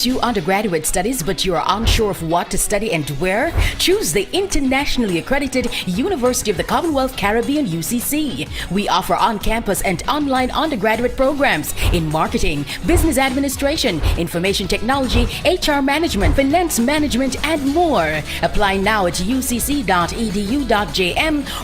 Pursue undergraduate studies but you are unsure of what to study and where? Choose the internationally accredited University of the Commonwealth Caribbean UCC. We offer on-campus and online undergraduate programs in marketing, business administration, information technology, HR management, finance management, and more. Apply now at ucc.edu.jm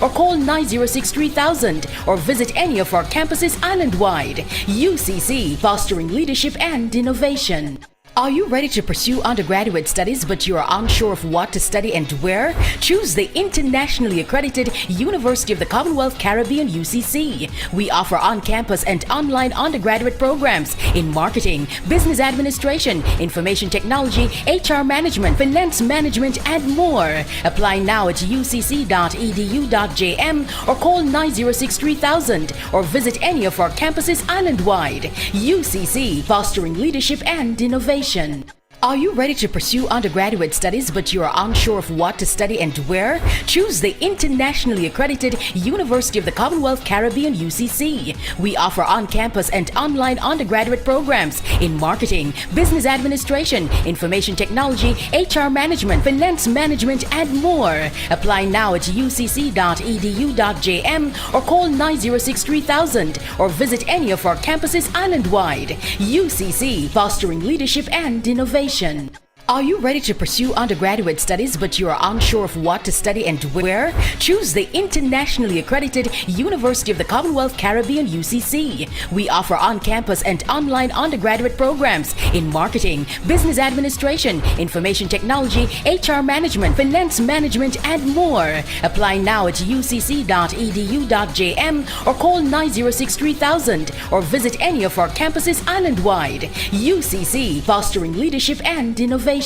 or call 906-3000 or visit any of our campuses island-wide. UCC, fostering leadership and innovation. Are you ready to pursue undergraduate studies but you are unsure of what to study and where? Choose the internationally accredited University of the Commonwealth Caribbean UCC. We offer on-campus and online undergraduate programs in marketing, business administration, information technology, HR management, finance management, and more. Apply now at ucc.edu.jm or call 906-3000 or visit any of our campuses island-wide. UCC, fostering leadership and innovation. Are you ready to pursue undergraduate studies but you are unsure of what to study and where? Choose the internationally accredited University of the Commonwealth Caribbean UCC. We offer on-campus and online undergraduate programs in marketing, business administration, information technology, HR management, finance management, and more. Apply now at ucc.edu.jm or call 906-3000 or visit any of our campuses island-wide. UCC, fostering leadership and innovation. Are you ready to pursue undergraduate studies but you are unsure of what to study and where? Choose the internationally accredited University of the Commonwealth Caribbean UCC. We offer on-campus and online undergraduate programs in marketing, business administration, information technology, HR management, finance management, and more. Apply now at ucc.edu.jm or call 906-3000 or visit any of our campuses island-wide. UCC, fostering leadership and innovation.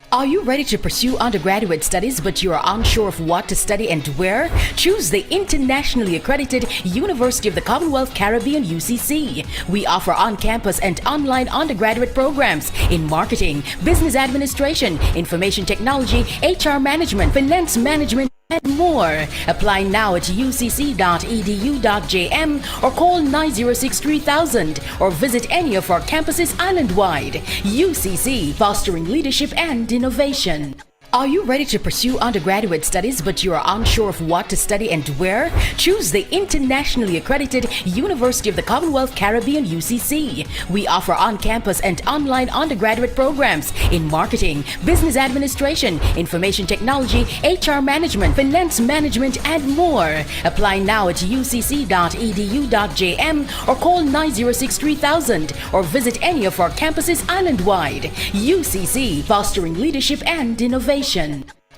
Are you ready to pursue undergraduate studies but you are unsure of what to study and where? Choose the internationally accredited University of the Commonwealth Caribbean UCC. We offer on-campus and online undergraduate programs in marketing, business administration, information technology, HR management, finance management, and more. Apply now at ucc.edu.jm or call 906-3000 or visit any of our campuses island-wide. UCC, fostering leadership and innovation. Are you ready to pursue undergraduate studies but you are unsure of what to study and where? Choose the internationally accredited University of the Commonwealth Caribbean UCC. We offer on-campus and online undergraduate programs in marketing, business administration, information technology, HR management, finance management, and more. Apply now at ucc.edu.jm or call 906-3000 or visit any of our campuses island-wide. UCC, fostering leadership and innovation.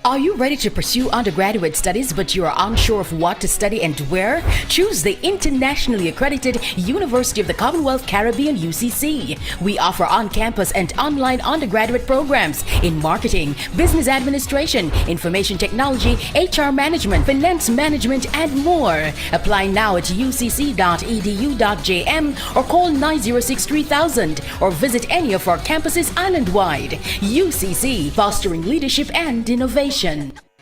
Are you ready to pursue undergraduate studies but you are unsure of what to study and where? Choose the internationally accredited University of the Commonwealth Caribbean UCC. We offer on-campus and online undergraduate programs in marketing, business administration, information technology, HR management, finance management, and more. Apply now at ucc.edu.jm or call 906-3000 or visit any of our campuses island-wide. UCC, fostering leadership and innovation.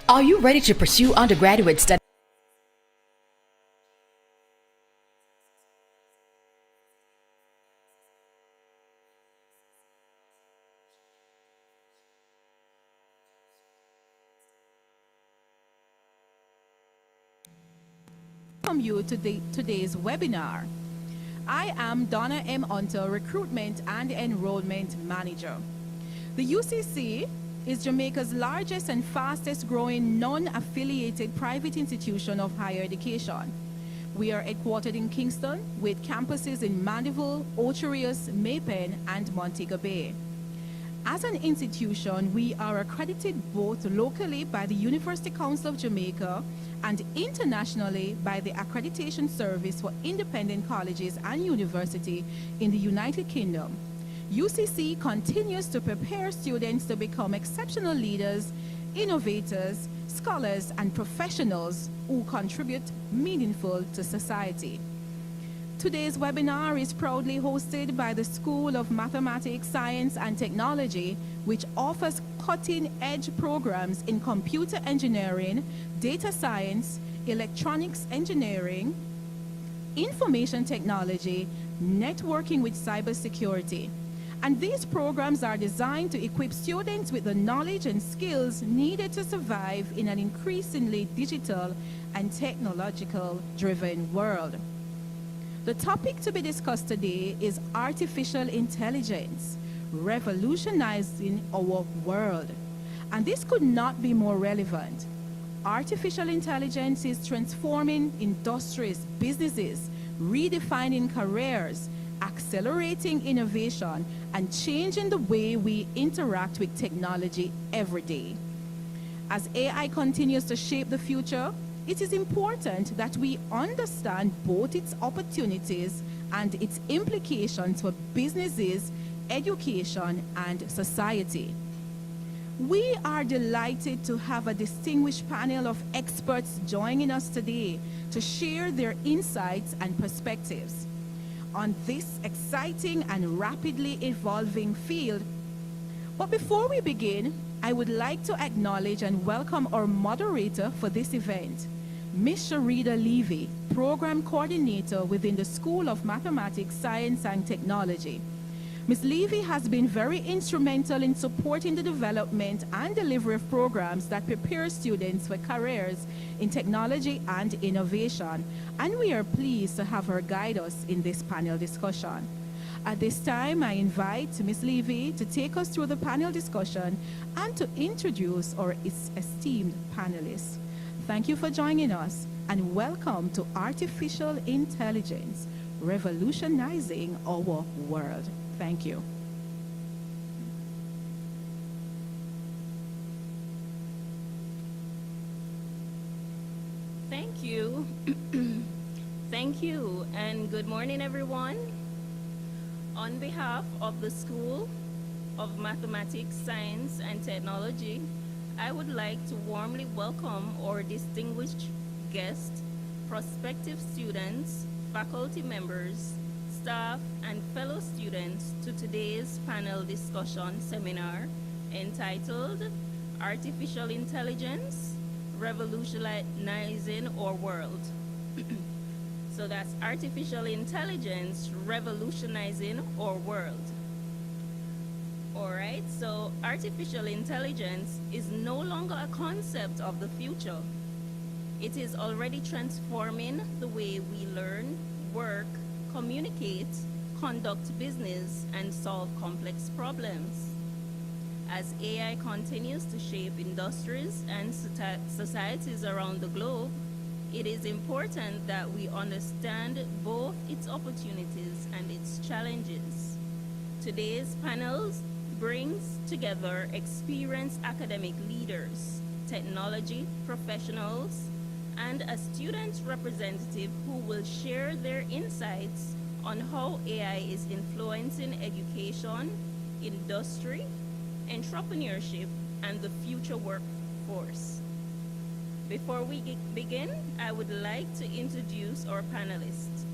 Are you ready to pursue undergraduate studies? Welcome you to today's webinar. I am Donna M. Unter, Recruitment and Enrollment Manager. The UCC is Jamaica's largest and fastest growing non-affiliated private institution of higher education. We are headquartered in Kingston with campuses in Mandeville, Ocho Rios, Maypen, and Montego Bay. As an institution, we are accredited both locally by the University Council of Jamaica and internationally by the Accreditation Service for Independent Colleges and Universities in the United Kingdom. UCC continues to prepare students to become exceptional leaders, innovators, scholars, and professionals who contribute meaningful to society. Today's webinar is proudly hosted by the School of Mathematics, Science, and Technology, which offers cutting-edge programs in computer engineering, data science, electronics engineering, information technology, networking with cybersecurity. And these programs are designed to equip students with the knowledge and skills needed to survive in an increasingly digital and technological driven world. The topic to be discussed today is artificial intelligence, revolutionizing our world. And this could not be more relevant. Artificial intelligence is transforming industries, businesses, redefining careers, accelerating innovation, and changing the way we interact with technology every day. As AI continues to shape the future, it is important that we understand both its opportunities and its implications for businesses, education, and society. We are delighted to have a distinguished panel of experts joining us today to share their insights and perspectives on this exciting and rapidly evolving field. But before we begin, I would like to acknowledge and welcome our moderator for this event, Ms. Sharida Levy, Program Coordinator within the School of Mathematics, Science and Technology. Ms. Levy has been very instrumental in supporting the development and delivery of programs that prepare students for careers in technology and innovation, and we are pleased to have her guide us in this panel discussion. At this time, I invite Ms. Levy to take us through the panel discussion and to introduce our esteemed panelists. Thank you for joining us, and welcome to Artificial Intelligence, Revolutionizing Our World. Thank you. Thank you. Thank you, and good morning, everyone. On behalf of the School of Mathematics, Science, and Technology, I would like to warmly welcome our distinguished guests, prospective students, faculty members, staff, and fellow students to today's panel discussion seminar entitled Artificial Intelligence, Revolutionizing Our World. So that's Artificial Intelligence, Revolutionizing Our World. All right, so artificial intelligence is no longer a concept of the future. It is already transforming the way we learn, work, communicate, conduct business, and solve complex problems. As AI continues to shape industries and societies around the globe, it is important that we understand both its opportunities and its challenges. Today's panels brings together experienced academic leaders, technology professionals, and a student representative who will share their insights on how AI is influencing education, industry, entrepreneurship, and the future workforce. Before we begin, I would like to introduce our panelists.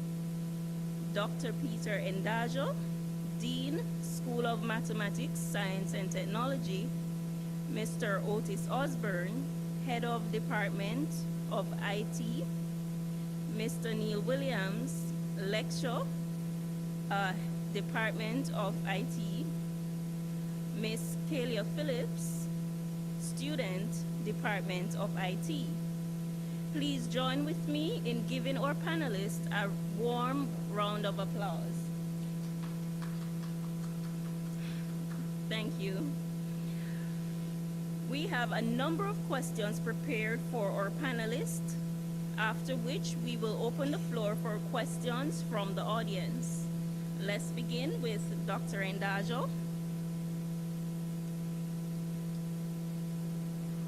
Dr. Peter Endajo, Dean, School of Mathematics, Science and Technology, Mr. Otis Osborne, Head of Department of IT, Mr. Neil Williams, Lecturer, Department of IT, Ms. Kalia Phillips, Student, Department of IT. Please join with me in giving our panelists a warm round of applause. Thank you. We have a number of questions prepared for our panelists, after which we will open the floor for questions from the audience. Let's begin with Dr. Endajo.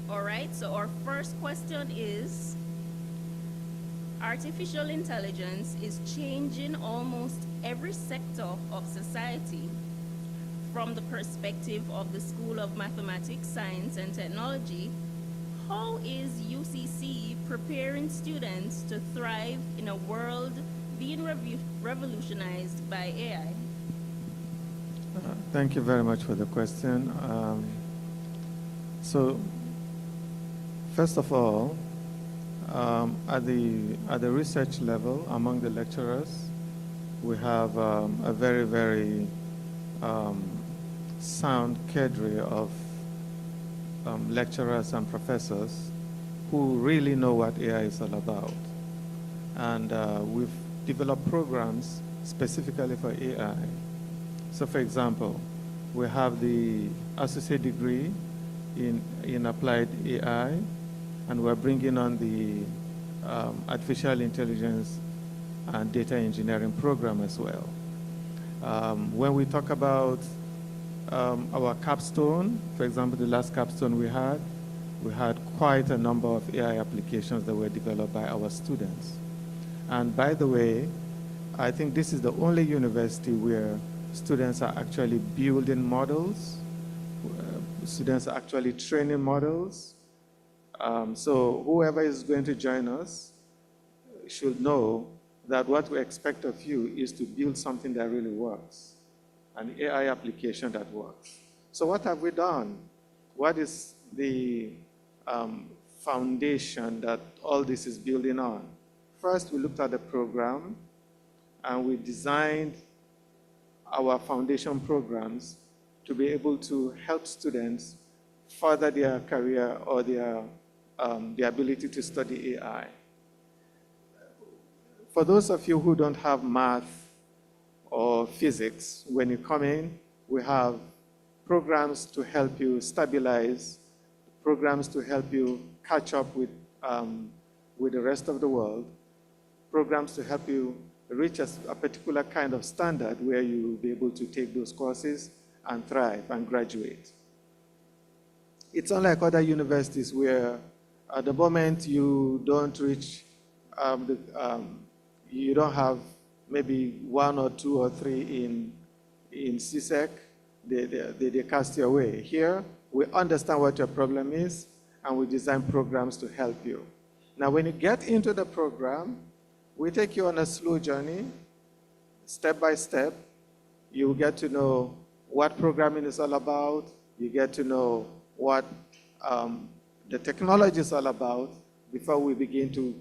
All right, so our first question is, artificial intelligence is changing almost every sector of society. From the perspective of the School of Mathematics, Science and Technology, how is UCC preparing students to thrive in a world being revolutionized by AI? Thank you very much for the question. So, first of all, at the research level, among the lecturers, we have a very, very um, sound cadre of lecturers and professors who really know what AI is all about. And we've developed programs specifically for AI. So for example, we have the associate degree in applied AI, and we're bringing on the artificial intelligence and data engineering program as well. When we talk about our capstone, for example, the last capstone we had quite a number of AI applications that were developed by our students. And by the way, I think this is the only university where students are actually building models, students are actually training models. So whoever is going to join us should know that what we expect of you is to build something that really works, an AI application that works. So what have we done? What is the foundation that all this is building on? First, we looked at the program, and we designed our foundation programs to be able to help students further their career or their ability to study AI. For those of you who don't have math or physics, when you come in, we have programs to help you stabilize, programs to help you catch up with the rest of the world, programs to help you reach a particular kind of standard where you will be able to take those courses and thrive and graduate. It's unlike other universities where at the moment you don't reach, you don't have maybe 1 or 2 or 3 in CSEC, they cast you away. Here, we understand what your problem is, and we design programs to help you. Now, when you get into the program, we take you on a slow journey, step by step. You get to know what programming is all about. You get to know what the technology is all about before we begin to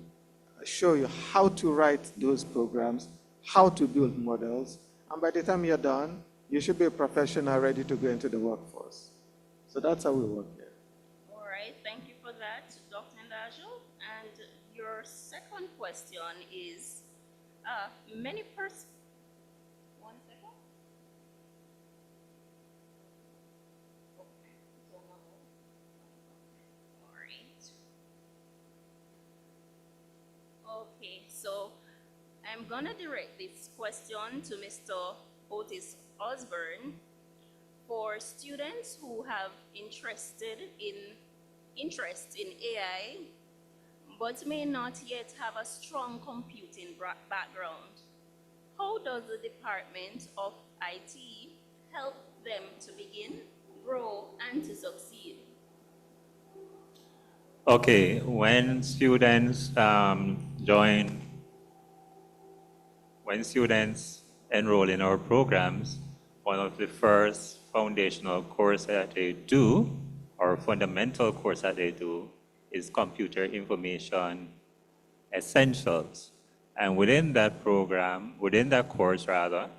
show you how to write those programs, how to build models. And by the time you're done, you should be a professional ready to go into the workforce. So that's how we work here. All right, thank you for that, Dr. Ndajo. And your second question is, many persons, one second. Okay, so now, all right. Okay, so I'm gonna direct this question to Mr. Otis Osborne. For students who have interest in AI, but may not yet have a strong computing background, how does the Department of IT help them to begin, grow, and to succeed? Okay, when students enroll in our programs, one of the first foundational course that they do, or fundamental course that they do, is computer information essentials. And within that program, within that course rather,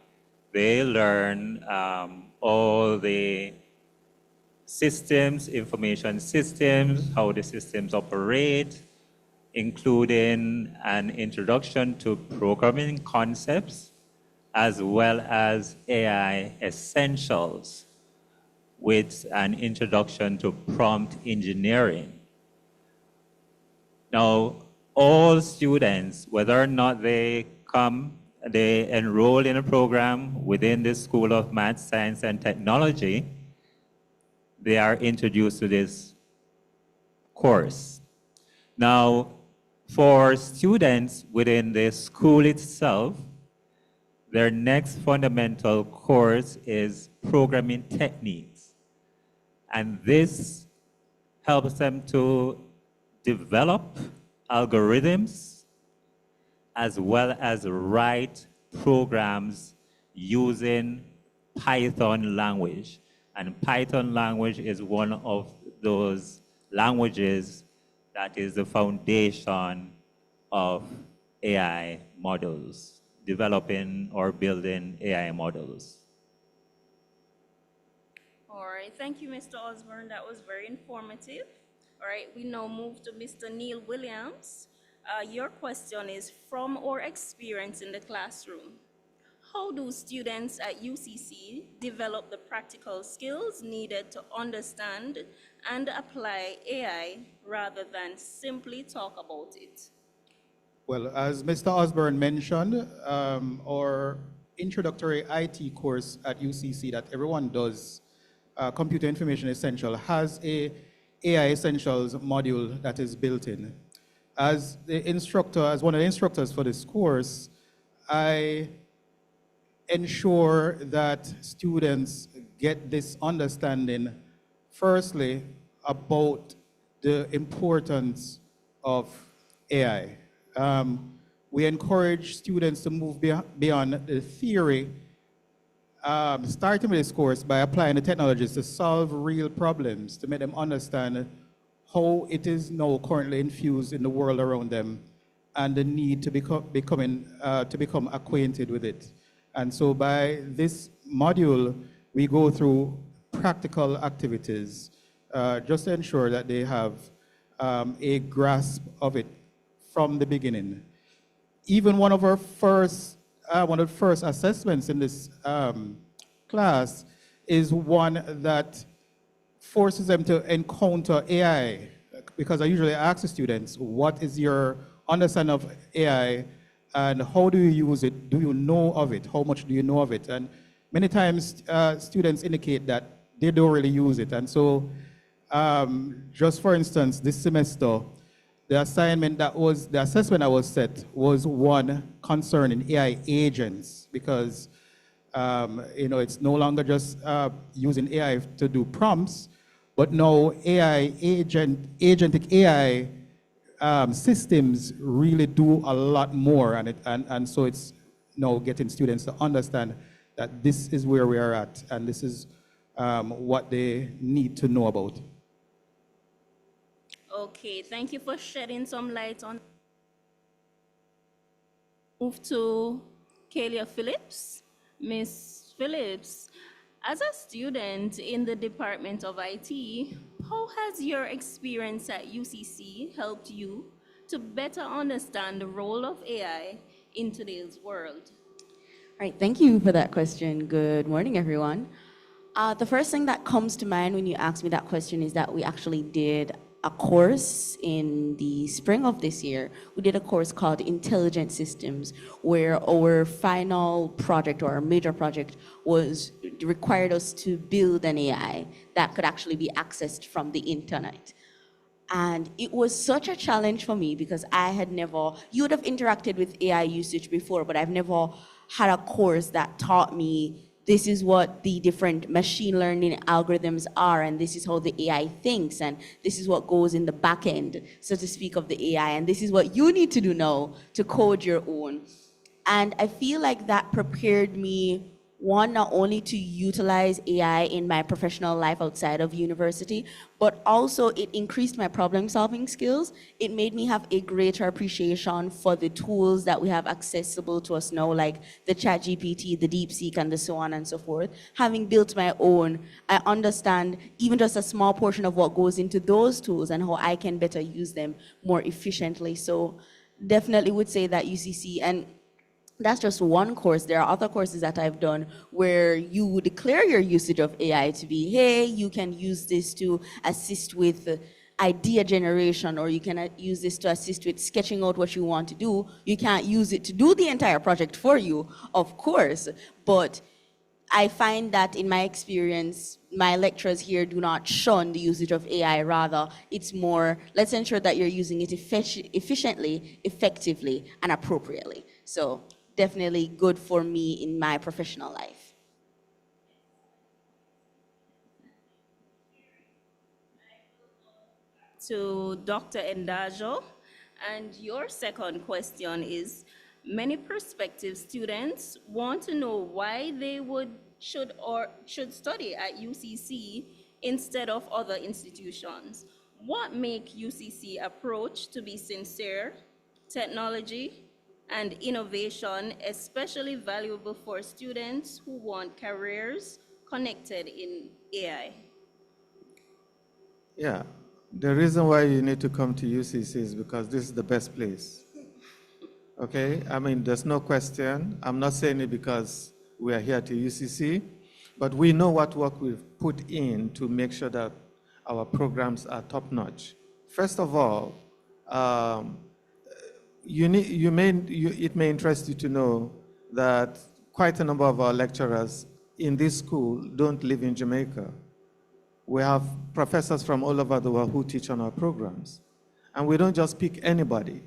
they learn all the systems, information systems, how the systems operate, including an introduction to programming concepts, as well as AI essentials, with an introduction to prompt engineering. Now, all students, whether or not they enroll in a program within the School of Math, Science, and Technology, they are introduced to this course. Now, for students within the school itself, their next fundamental course is programming techniques. And this helps them to develop algorithms as well as write programs using Python language. And Python language is one of those languages that is the foundation of AI models, developing or building AI models. All right, thank you, Mr. Osborne. That was very informative. All right, we now move to Mr. Neil Williams. Your question is, from our experience in the classroom, how do students at UCC develop the practical skills needed to understand and apply AI rather than simply talk about it? Well, as Mr. Osborne mentioned, our introductory IT course at UCC that everyone does, Computer Information Essential, has a AI Essentials module that is built in. As the instructor, as one of the instructors for this course, I ensure that students get this understanding, firstly, about the importance of AI. We encourage students to move beyond the theory, starting with this course by applying the technologies to solve real problems, to make them understand how it is now currently infused in the world around them and the need to become acquainted with it. And so by this module, we go through practical activities just to ensure that they have a grasp of it from the beginning. Even one of the first assessments in this class is one that forces them to encounter AI, because I usually ask the students, what is your understanding of AI and how do you use it? Do you know of it? How much do you know of it? And many times students indicate that they don't really use it. And so just for instance, this semester, the assessment that was set was one concerning AI agents, because it's no longer just using AI to do prompts, but now agentic AI systems really do a lot more, and so it's now getting students to understand that this is where we are at, and this is what they need to know about. Okay, thank you for shedding some light on. Move to Kalia Phillips. Miss Phillips, as a student in the Department of IT, how has your experience at UCC helped you to better understand the role of AI in today's world? All right, thank you for that question. Good morning, everyone. The first thing that comes to mind when you ask me that question is that we actually did a course in the spring of this year. We did a course called Intelligent Systems, where our final project or our major project required us to build an AI that could actually be accessed from the internet. And it was such a challenge for me because you would have interacted with AI usage before, but I've never had a course that taught me this is what the different machine learning algorithms are, and this is how the AI thinks, and this is what goes in the back end, so to speak, of the AI, and this is what you need to do now to code your own. And I feel like that prepared me, one, not only to utilize AI in my professional life outside of university, but also it increased my problem-solving skills. It made me have a greater appreciation for the tools that we have accessible to us now, like the ChatGPT, the DeepSeek, and the so on and so forth. Having built my own, I understand even just a small portion of what goes into those tools and how I can better use them more efficiently. So definitely would say that UCC, and that's just one course. There are other courses that I've done where you declare your usage of AI to be, hey, you can use this to assist with idea generation, or you can use this to assist with sketching out what you want to do. You can't use it to do the entire project for you, of course, but I find that in my experience, my lecturers here do not shun the usage of AI. Rather, it's more, let's ensure that you're using it efficiently, effectively, and appropriately. So definitely good for me in my professional life. To Dr. Endajo, and your second question is, many prospective students want to know why they should study at UCC instead of other institutions. What make UCC approach to be sincere, technology, and innovation especially valuable for students who want careers connected in AI? Yeah, the reason why you need to come to UCC is because this is the best place. Okay, I mean, there's no question. I'm not saying it because we are here to UCC, but we know what work we've put in to make sure that our programs are top notch. First of all, it may interest you to know that quite a number of our lecturers in this school don't live in Jamaica. We have professors from all over the world who teach on our programs. And we don't just pick anybody.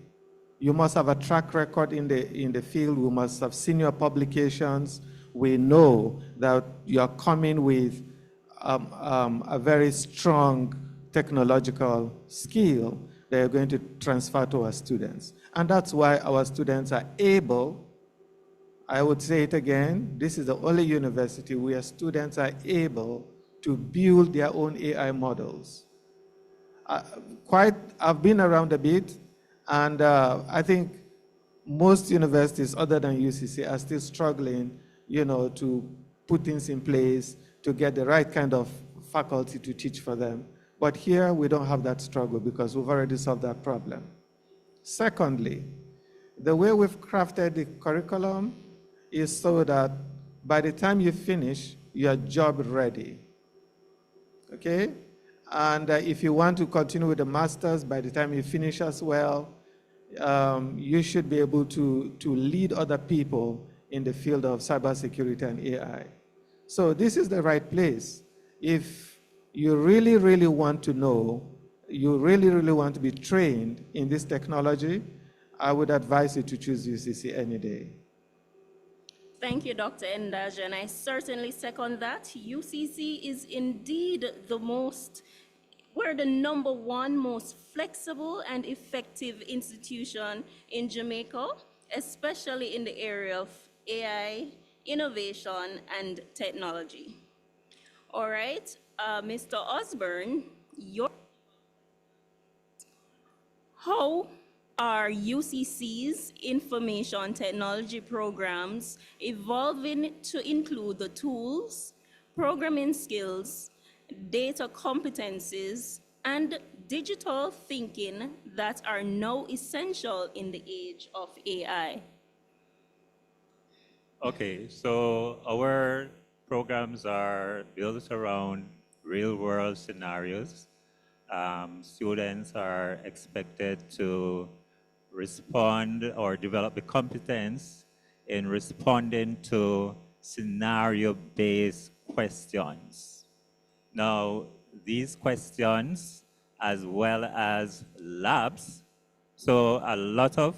You must have a track record in the field. We must have seen your publications. We know that you're coming with a very strong technological skill that you're going to transfer to our students. And that's why our students are able, I would say it again, this is the only university where students are able to build their own AI models. I've been around a bit, and I think most universities other than UCC are still struggling, to put things in place to get the right kind of faculty to teach for them. But here we don't have that struggle because we've already solved that problem. Secondly, the way we've crafted the curriculum is so that by the time you finish, you're job ready. Okay? And if you want to continue with the master's, by the time you finish as well, you should be able to lead other people in the field of cybersecurity and AI. So this is the right place. If you really, really want to know, you really, really want to be trained in this technology, I would advise you to choose UCC any day. Thank you, Dr. Ndaj, and I certainly second that. UCC is indeed we're the #1 most flexible and effective institution in Jamaica, especially in the area of AI, innovation, and technology. All right, Mr. Osborne, how are UCC's information technology programs evolving to include the tools, programming skills, data competencies, and digital thinking that are now essential in the age of AI? Okay, so our programs are built around real-world scenarios. Students are expected to respond or develop the competence in responding to scenario-based questions. Now, these questions, as well as labs, so a lot of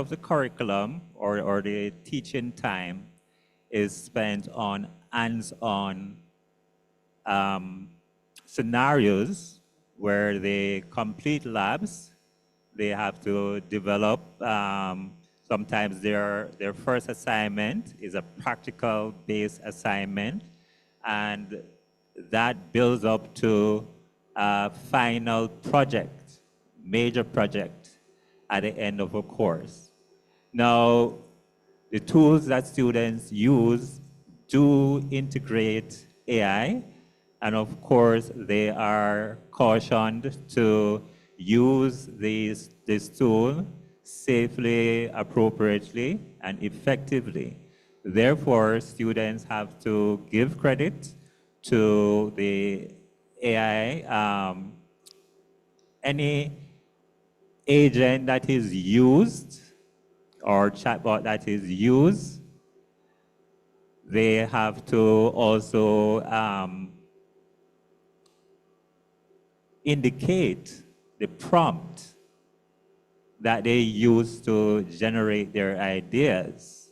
the curriculum or the teaching time is spent on hands-on scenarios where they complete labs. They have to develop, sometimes their first assignment is a practical-based assignment, and that builds up to a final project, major project at the end of a course. Now, the tools that students use do integrate AI, and of course, they are cautioned to use this tool safely, appropriately, and effectively. Therefore, students have to give credit to the AI, any agent that is used or chatbot that is used, they have to also indicate the prompt that they use to generate their ideas.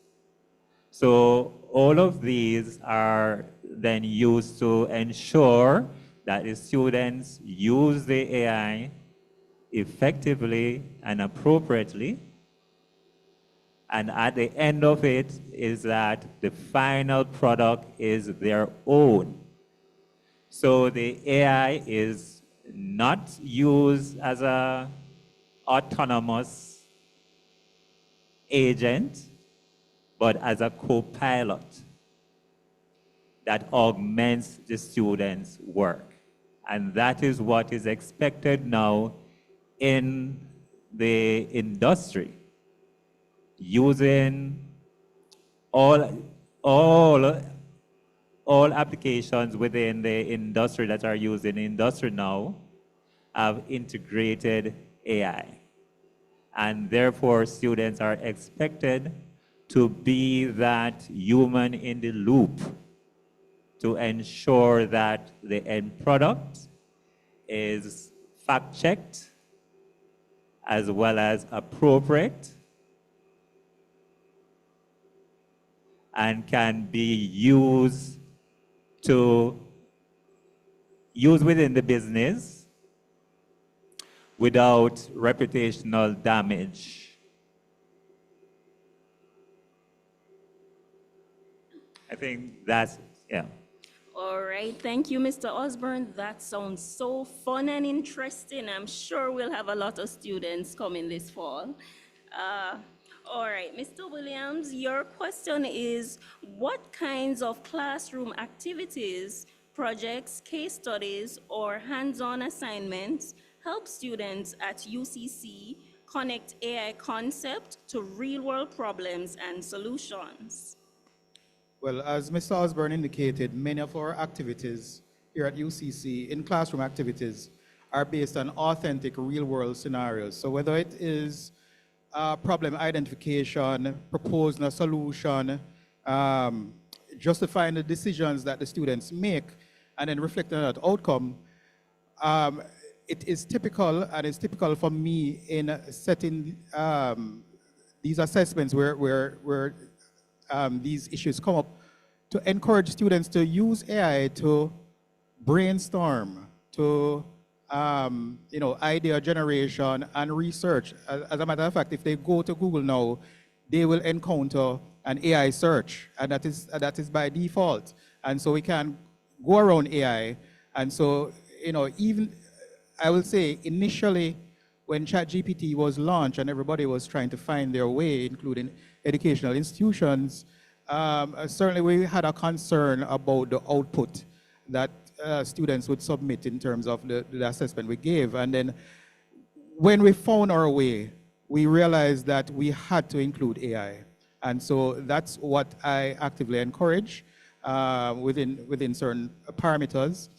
So all of these are then used to ensure that the students use the AI effectively and appropriately. And at the end of it is that the final product is their own. So the AI is not used as an autonomous agent, but as a co-pilot. that augments the students' work. And that is what is expected now in the industry, using all, all, all applications within the industry that are used in the industry now have integrated AI. And therefore, students are expected to be that human in the loop to ensure that the end product is fact-checked as well as appropriate and can be used within the business without reputational damage. I think that's, yeah. All right, thank you, Mr. Osborne. That sounds so fun and interesting. I'm sure we'll have a lot of students coming this fall. All right, Mr. Williams, your question is, what kinds of classroom activities, projects, case studies, or hands-on assignments help students at UCC connect AI concept to real-world problems and solutions? Well, as Mr. Osborne indicated, many of our activities here at UCC, in classroom activities, are based on authentic real-world scenarios. So whether it is problem identification, proposing a solution, justifying the decisions that the students make, and then reflecting on that outcome, it is typical, and it's typical for me in setting these assessments where these issues come up, to encourage students to use AI to brainstorm, to idea generation and research. As a matter of fact, if they go to Google now, they will encounter an AI search, and that is by default. And so we can go around AI. And so, even I will say initially when ChatGPT was launched and everybody was trying to find their way, including educational institutions, certainly we had a concern about the output that students would submit in terms of the assessment we gave. And then when we found our way, we realized that we had to include AI. And so that's what I actively encourage within certain parameters.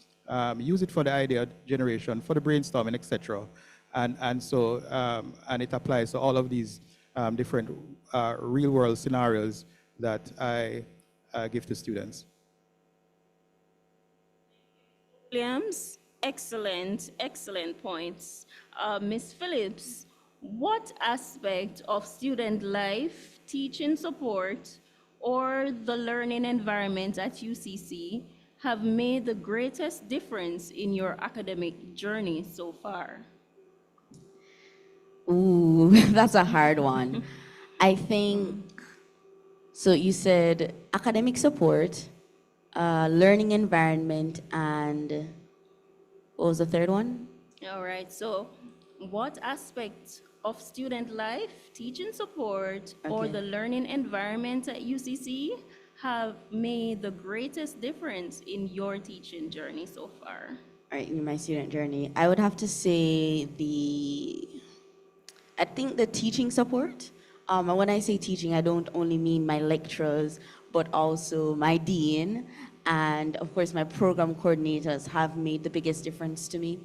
Use it for the idea generation, for the brainstorming, etc. And it applies to all of these different real-world scenarios that I give to students. Williams, excellent points. Ms. Phillips, what aspect of student life, teaching support, or the learning environment at UCC have made the greatest difference in your academic journey so far? Ooh, that's a hard one. I think, so you said academic support, learning environment, and what was the third one? All right, so what aspect of student life, teaching support, or Okay. the learning environment at UCC have made the greatest difference in your teaching journey so far? All right, in my student journey, I would have to say I think the teaching support. And when I say teaching, I don't only mean my lecturers, but also my dean and, of course, my program coordinators have made the biggest difference to me.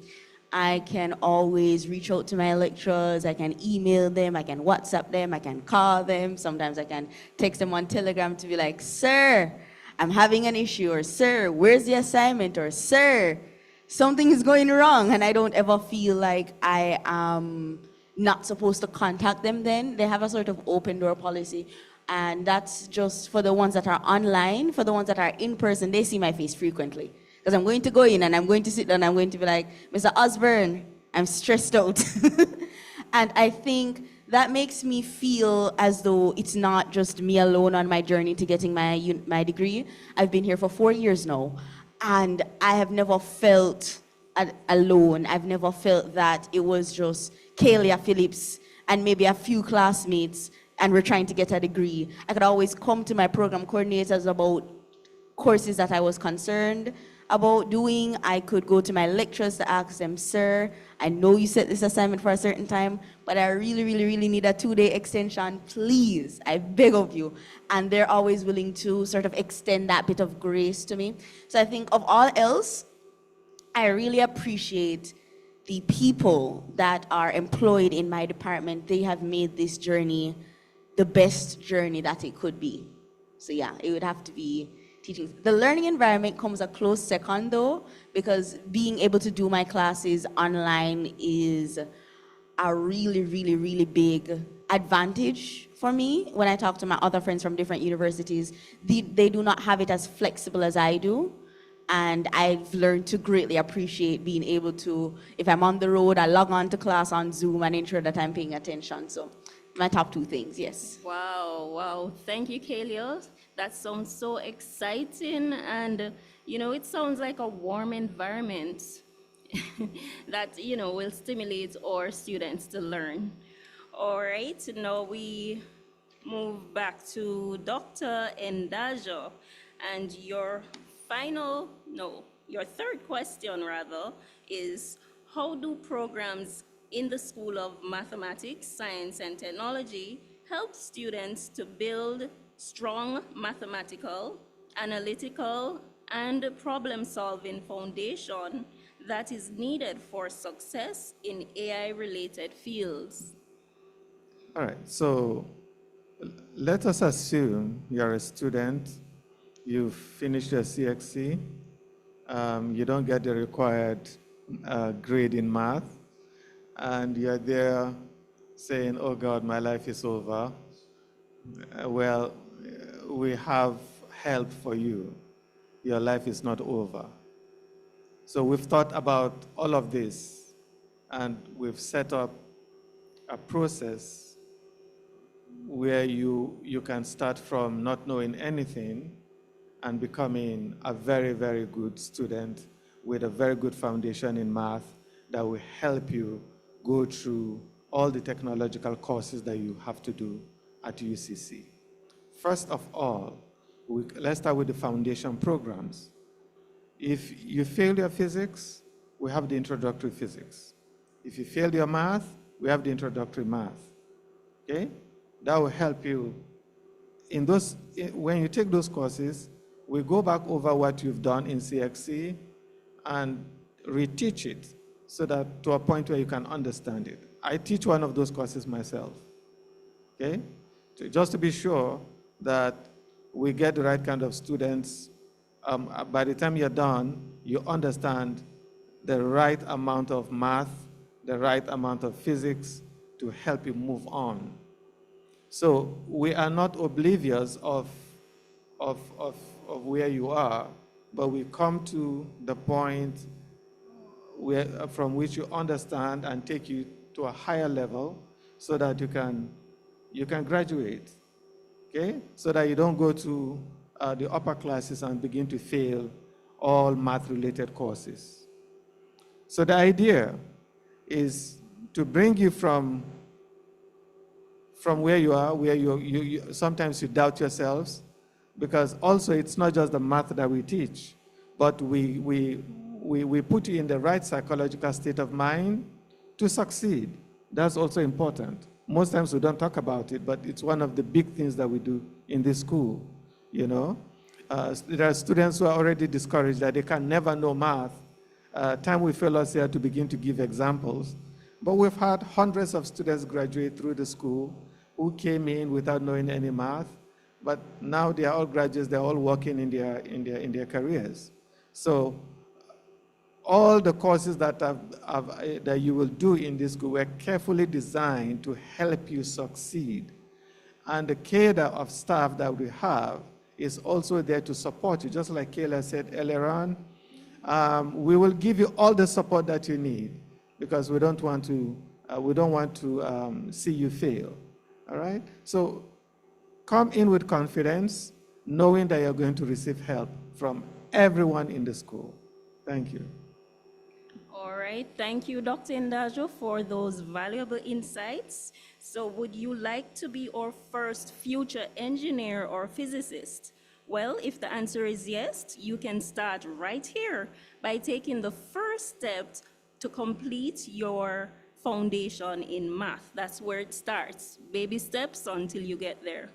I can always reach out to my lecturers. I can email them. I can WhatsApp them. I can call them. Sometimes I can text them on Telegram to be like, "Sir, I'm having an issue," or "Sir, where's the assignment?" or "Sir, something is going wrong." And I don't ever feel like I am not supposed to contact them then. They have a sort of open door policy. And that's just for the ones that are online. For the ones that are in person, they see my face frequently. Because I'm going to go in and I'm going to sit down, I'm going to be like, "Mr. Osborne, I'm stressed out." And I think that makes me feel as though it's not just me alone on my journey to getting my degree. I've been here for 4 years now, and I have never felt alone. I've never felt that it was just Kalia Phillips and maybe a few classmates and we're trying to get a degree. I could always come to my program coordinators about courses that I was concerned about doing. I could go to my lecturers to ask them, sir, I know you set this assignment for a certain time, but I really, really, really need a 2-day extension. Please, I beg of you. And they're always willing to sort of extend that bit of grace to me. So I think of all else, I really appreciate the people that are employed in my department. They have made this journey the best journey that it could be. So yeah, it would have to be teaching. The learning environment comes a close second though, because being able to do my classes online is a really, really, really big advantage for me. When I talk to my other friends from different universities, they do not have it as flexible as I do. And I've learned to greatly appreciate being able to, if I'm on the road, I log on to class on Zoom and ensure that I'm paying attention. So my top 2 things, yes. Wow. Thank you, Kaleo. That sounds so exciting. And, it sounds like a warm environment that, will stimulate our students to learn. All right, now we move back to Dr. Ndajo. And your third question rather is, how do programs in the School of Mathematics, Science, and Technology help students to build strong mathematical, analytical, and problem-solving foundation that is needed for success in AI-related fields? All right, so let us assume you're a student, you've finished your CXC, you don't get the required grade in math, and you're there saying, oh God, my life is over. Well, we have help for you. Your life is not over. So we've thought about all of this, and we've set up a process where you can start from not knowing anything and becoming a very, very good student with a very good foundation in math that will help you go through all the technological courses that you have to do at UCC. First of all, let's start with the foundation programs. If you failed your physics, we have the introductory physics. If you failed your math, we have the introductory math. Okay? That will help you. When you take those courses, we go back over what you've done in CXC and reteach it so that to a point where you can understand it. I teach one of those courses myself. Okay? So just to be sure that we get the right kind of students. By the time you're done, you understand the right amount of math, the right amount of physics to help you move on. So we are not oblivious of where you are, but we come to the point from which you understand and take you to a higher level so that you can graduate, okay? So that you don't go to the upper classes and begin to fail all math-related courses. So the idea is to bring you from where you are, where you sometimes you doubt yourselves, because also it's not just the math that we teach, but we put you in the right psychological state of mind to succeed. That's also important. Most times we don't talk about it, but it's one of the big things that we do in this school, you know. There are students who are already discouraged that they can never know math. Time will fail us here to begin to give examples. But we've had hundreds of students graduate through the school who came in without knowing any math, but now they are all graduates, they're all working in their careers. So all the courses that you will do in this school were carefully designed to help you succeed. And the cadre of staff that we have is also there to support you. Just like Kayla said earlier on, we will give you all the support that you need because we don't want to see you fail. All right? So come in with confidence, knowing that you're going to receive help from everyone in the school. Thank you. All right, thank you, Dr. Ndajo, for those valuable insights. So would you like to be our first future engineer or physicist? Well, if the answer is yes, you can start right here by taking the first step to complete your foundation in math. That's where it starts. Baby steps until you get there.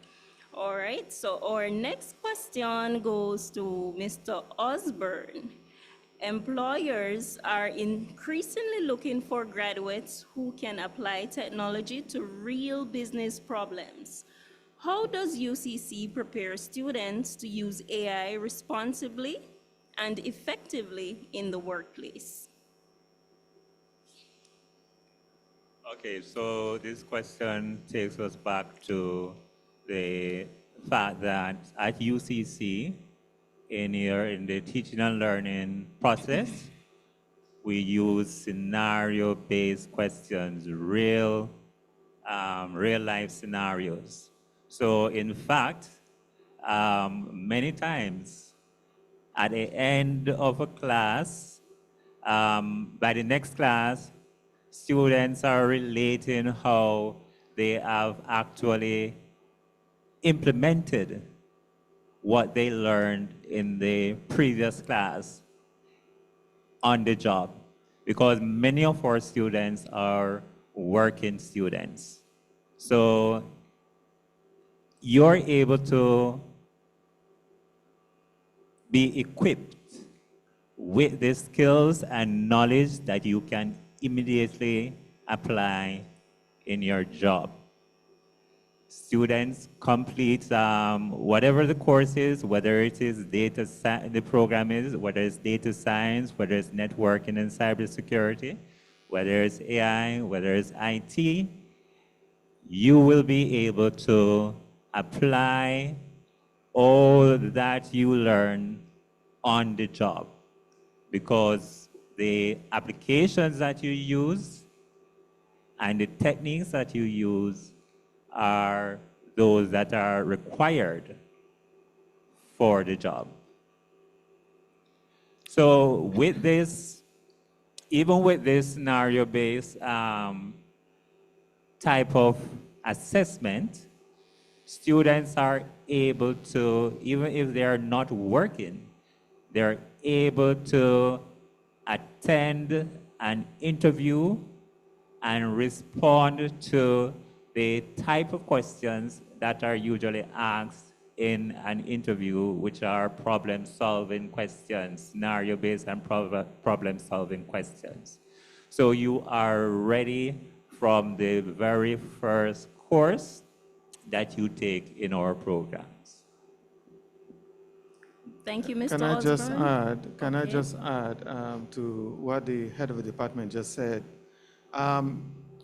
All right, so our next question goes to Mr. Osborne. Employers are increasingly looking for graduates who can apply technology to real business problems. How does UCC prepare students to use AI responsibly and effectively in the workplace? Okay, so this question takes us back to the fact that at UCC, in the teaching and learning process, we use scenario-based questions, real life scenarios. So in fact, many times at the end of a class, by the next class, students are relating how they have actually implemented what they learned in the previous class on the job, because many of our students are working students. So you're able to be equipped with the skills and knowledge that you can immediately apply in your job. Students complete whatever the course is, whether it is the program is, whether it's data science, whether it's networking and cybersecurity, whether it's AI, whether it's IT, you will be able to apply all that you learn on the job, because the applications that you use and the techniques that you use are those that are required for the job. So with this, even with this scenario-based type of assessment, students are able to, even if they are not working, they're able to attend an interview and respond to the type of questions that are usually asked in an interview, which are problem-solving questions, scenario-based and problem-solving questions. So you are ready from the very first course that you take in our programs. Thank you, Mr. Can I just Osborne. add? Can I Okay. just add to what the head of the department just said?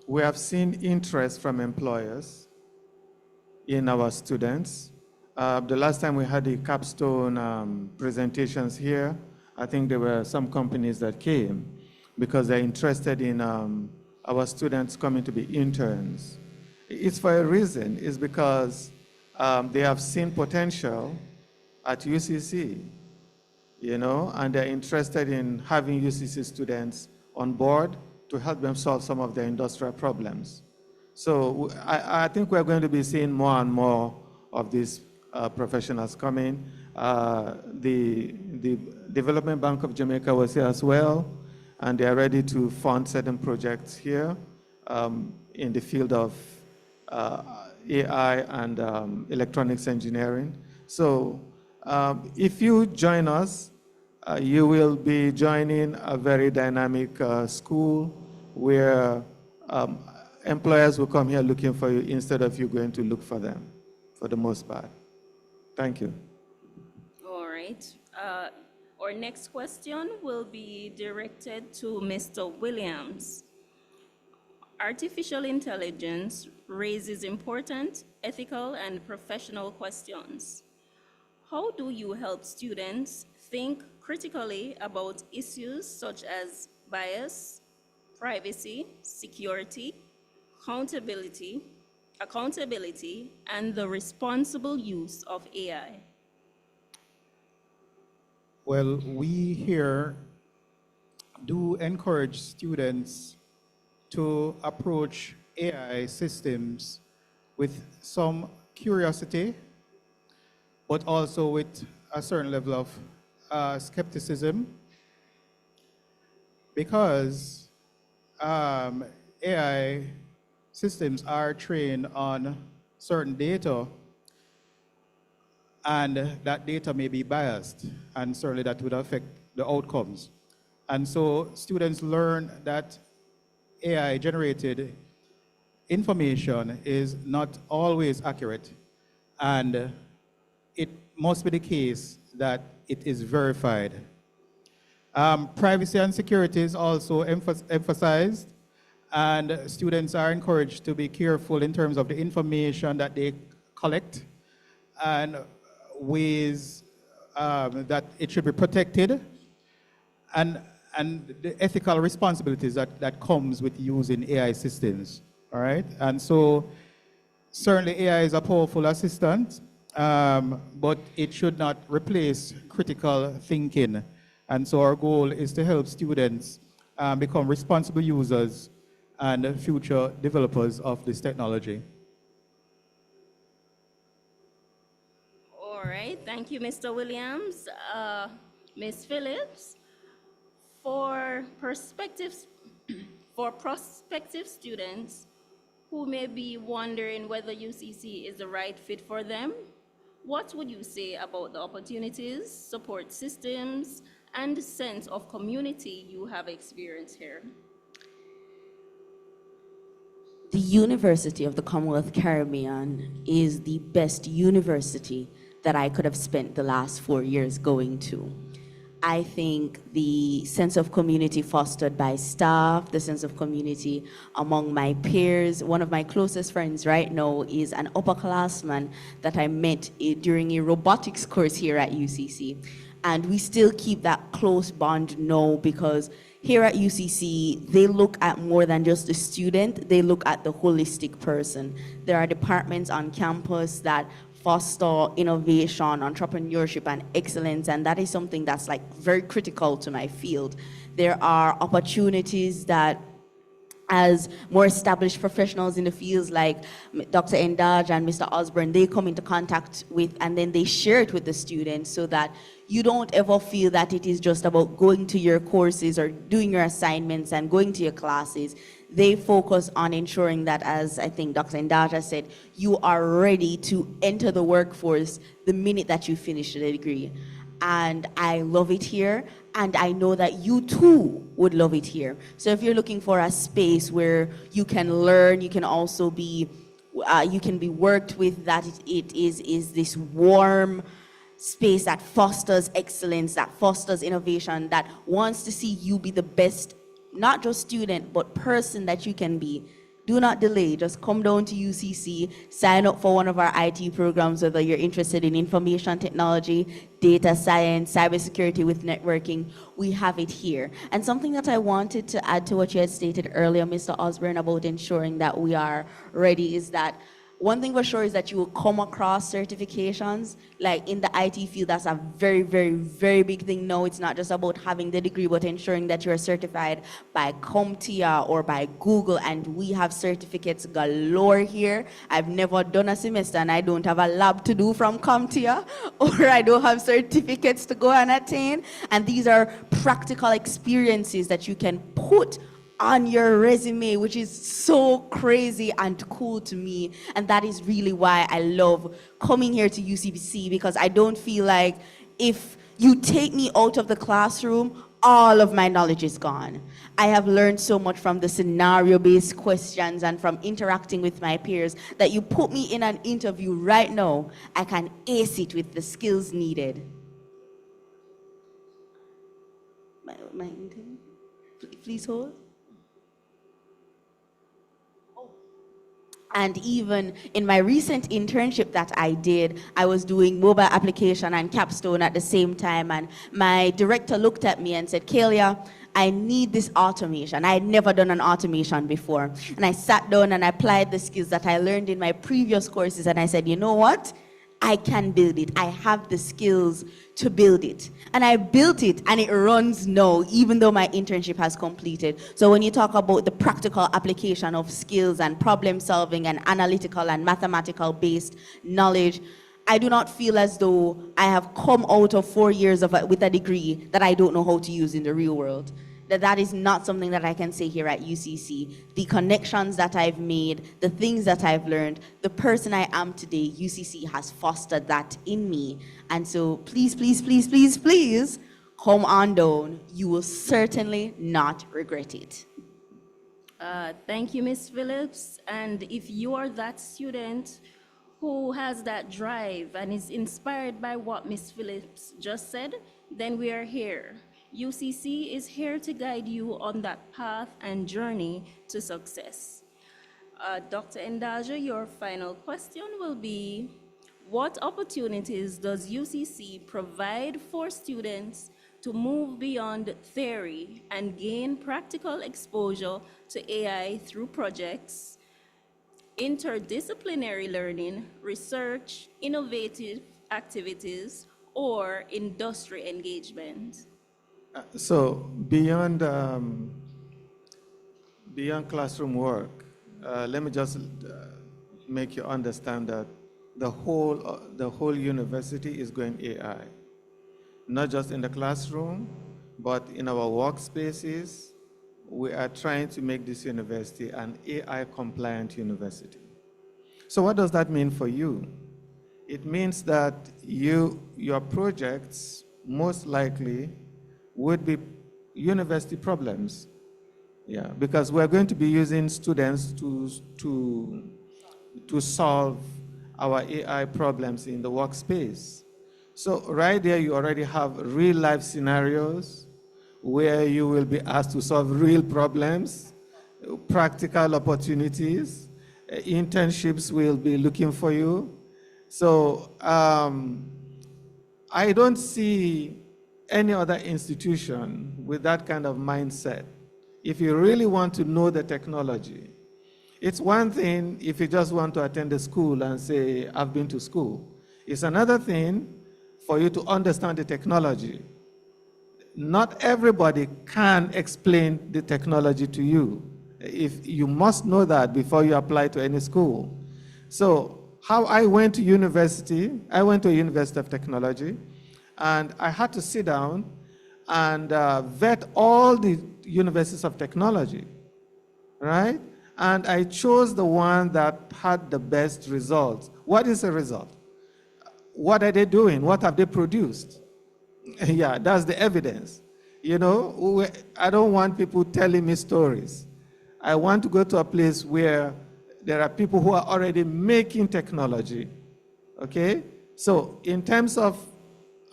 We have seen interest from employers in our students. The last time we had the capstone presentations here, I think there were some companies that came because they're interested in our students coming to be interns. It's for a reason. It's because they have seen potential at UCC, you know, and they're interested in having UCC students on board to help them solve some of their industrial problems. So I think we're going to be seeing more and more of these professionals coming. The Development Bank of Jamaica was here as well, and they are ready to fund certain projects here in the field of AI and electronics engineering. So if you join us, you will be joining a very dynamic school where employers will come here looking for you instead of you going to look for them, for the most part. Thank you. All right. Our next question will be directed to Mr. Williams. Artificial intelligence raises important ethical and professional questions. How do you help students think critically about issues such as bias, privacy, security, accountability, and the responsible use of AI? Well, we here do encourage students to approach AI systems with some curiosity, but also with a certain level of skepticism, because AI systems are trained on certain data, and that data may be biased, and certainly that would affect the outcomes. And so students learn that AI generated information is not always accurate, and it must be the case that it is verified. Privacy and security is also emphasized, and students are encouraged to be careful in terms of the information that they collect, and ways that it should be protected, and the ethical responsibilities that comes with using AI systems, all right? And so certainly AI is a powerful assistant, but it should not replace critical thinking. And so our goal is to help students become responsible users and future developers of this technology. All right, thank you, Mr. Williams. Ms. Phillips, for prospective students who may be wondering whether UCC is the right fit for them, what would you say about the opportunities, support systems, and sense of community you have experienced here? The University of the Commonwealth Caribbean is the best university that I could have spent the last 4 years going to. I think the sense of community fostered by staff, the sense of community among my peers. One of my closest friends right now is an upperclassman that I met during a robotics course here at UCC. And we still keep that close bond now, because here at UCC, they look at more than just the student, they look at the holistic person. There are departments on campus that foster innovation, entrepreneurship, and excellence, and that is something that's like very critical to my field. There are opportunities that, as more established professionals in the fields like Dr. Endaj and Mr. Osborne, they come into contact with, and then they share it with the students, so that you don't ever feel that it is just about going to your courses or doing your assignments and going to your classes. They focus on ensuring that, as I think Dr. Ndaja said, you are ready to enter the workforce the minute that you finish the degree. And I love it here, and I know that you too would love it here. So if you're looking for a space where you can learn, you can also be, you can be worked with, that it is this warm space that fosters excellence, that fosters innovation, that wants to see you be the best, not just student, but person that you can be. Do not delay. Just come down to UCC, sign up for one of our IT programs, whether you're interested in information technology, data science, cybersecurity with networking. We have it here. And something that I wanted to add to what you had stated earlier, Mr. Osborne, about ensuring that we are ready, is that one thing for sure is that you will come across certifications. Like in the IT field, that's a very, very, very big thing now. It's not just about having the degree, but ensuring that you're certified by CompTIA or by Google, and we have certificates galore here. I've never done a semester, and I don't have a lab to do from CompTIA, or I don't have certificates to go and attain. And these are practical experiences that you can put on your resume, which is so crazy and cool to me. And that is really why I love coming here to UCC, because I don't feel like if you take me out of the classroom, all of my knowledge is gone. I have learned so much from the scenario-based questions and from interacting with my peers that you put me in an interview right now, I can ace it with the skills needed. My interview? Please hold. And even in my recent internship that I did, I was doing mobile application and capstone at the same time. And my director looked at me and said, Kalia, I need this automation. I had never done an automation before. And I sat down and I applied the skills that I learned in my previous courses. And I said, you know what? I can build it. I have the skills to build it. And I built it, and it runs now, even though my internship has completed. So when you talk about the practical application of skills and problem solving and analytical and mathematical based knowledge, I do not feel as though I have come out of 4 years with a degree that I don't know how to use in the real world. That is not something that I can say here at UCC. The connections that I've made, the things that I've learned, the person I am today, UCC has fostered that in me. And so please, please, please, please, please, come on down. You will certainly not regret it. Thank you, Ms. Phillips. And if you are that student who has that drive and is inspired by what Ms. Phillips just said, then we are here. UCC is here to guide you on that path and journey to success. Dr. Ndaja, your final question will be, what opportunities does UCC provide for students to move beyond theory and gain practical exposure to AI through projects, interdisciplinary learning, research, innovative activities, or industry engagement? So beyond classroom work, let me just make you understand that the whole university is going AI, not just in the classroom, but in our workspaces. We are trying to make this university an AI-compliant university. So what does that mean for you? It means that your projects most likely would be university problems. Yeah, because we're going to be using students to solve our AI problems in the workspace. So right there, you already have real-life scenarios where you will be asked to solve real problems, practical opportunities, internships will be looking for you. So I don't see any other institution with that kind of mindset. If you really want to know the technology, it's one thing if you just want to attend a school and say, I've been to school. It's another thing for you to understand the technology. Not everybody can explain the technology to you. If you must know that before you apply to any school. So how I went to university, I went to a University of Technology, and I had to sit down and vet all the universities of technology, right? And I chose the one that had the best results. What is the result? What are they doing? What have they produced? Yeah, that's the evidence. You know, I don't want people telling me stories. I want to go to a place where there are people who are already making technology, okay? So in terms of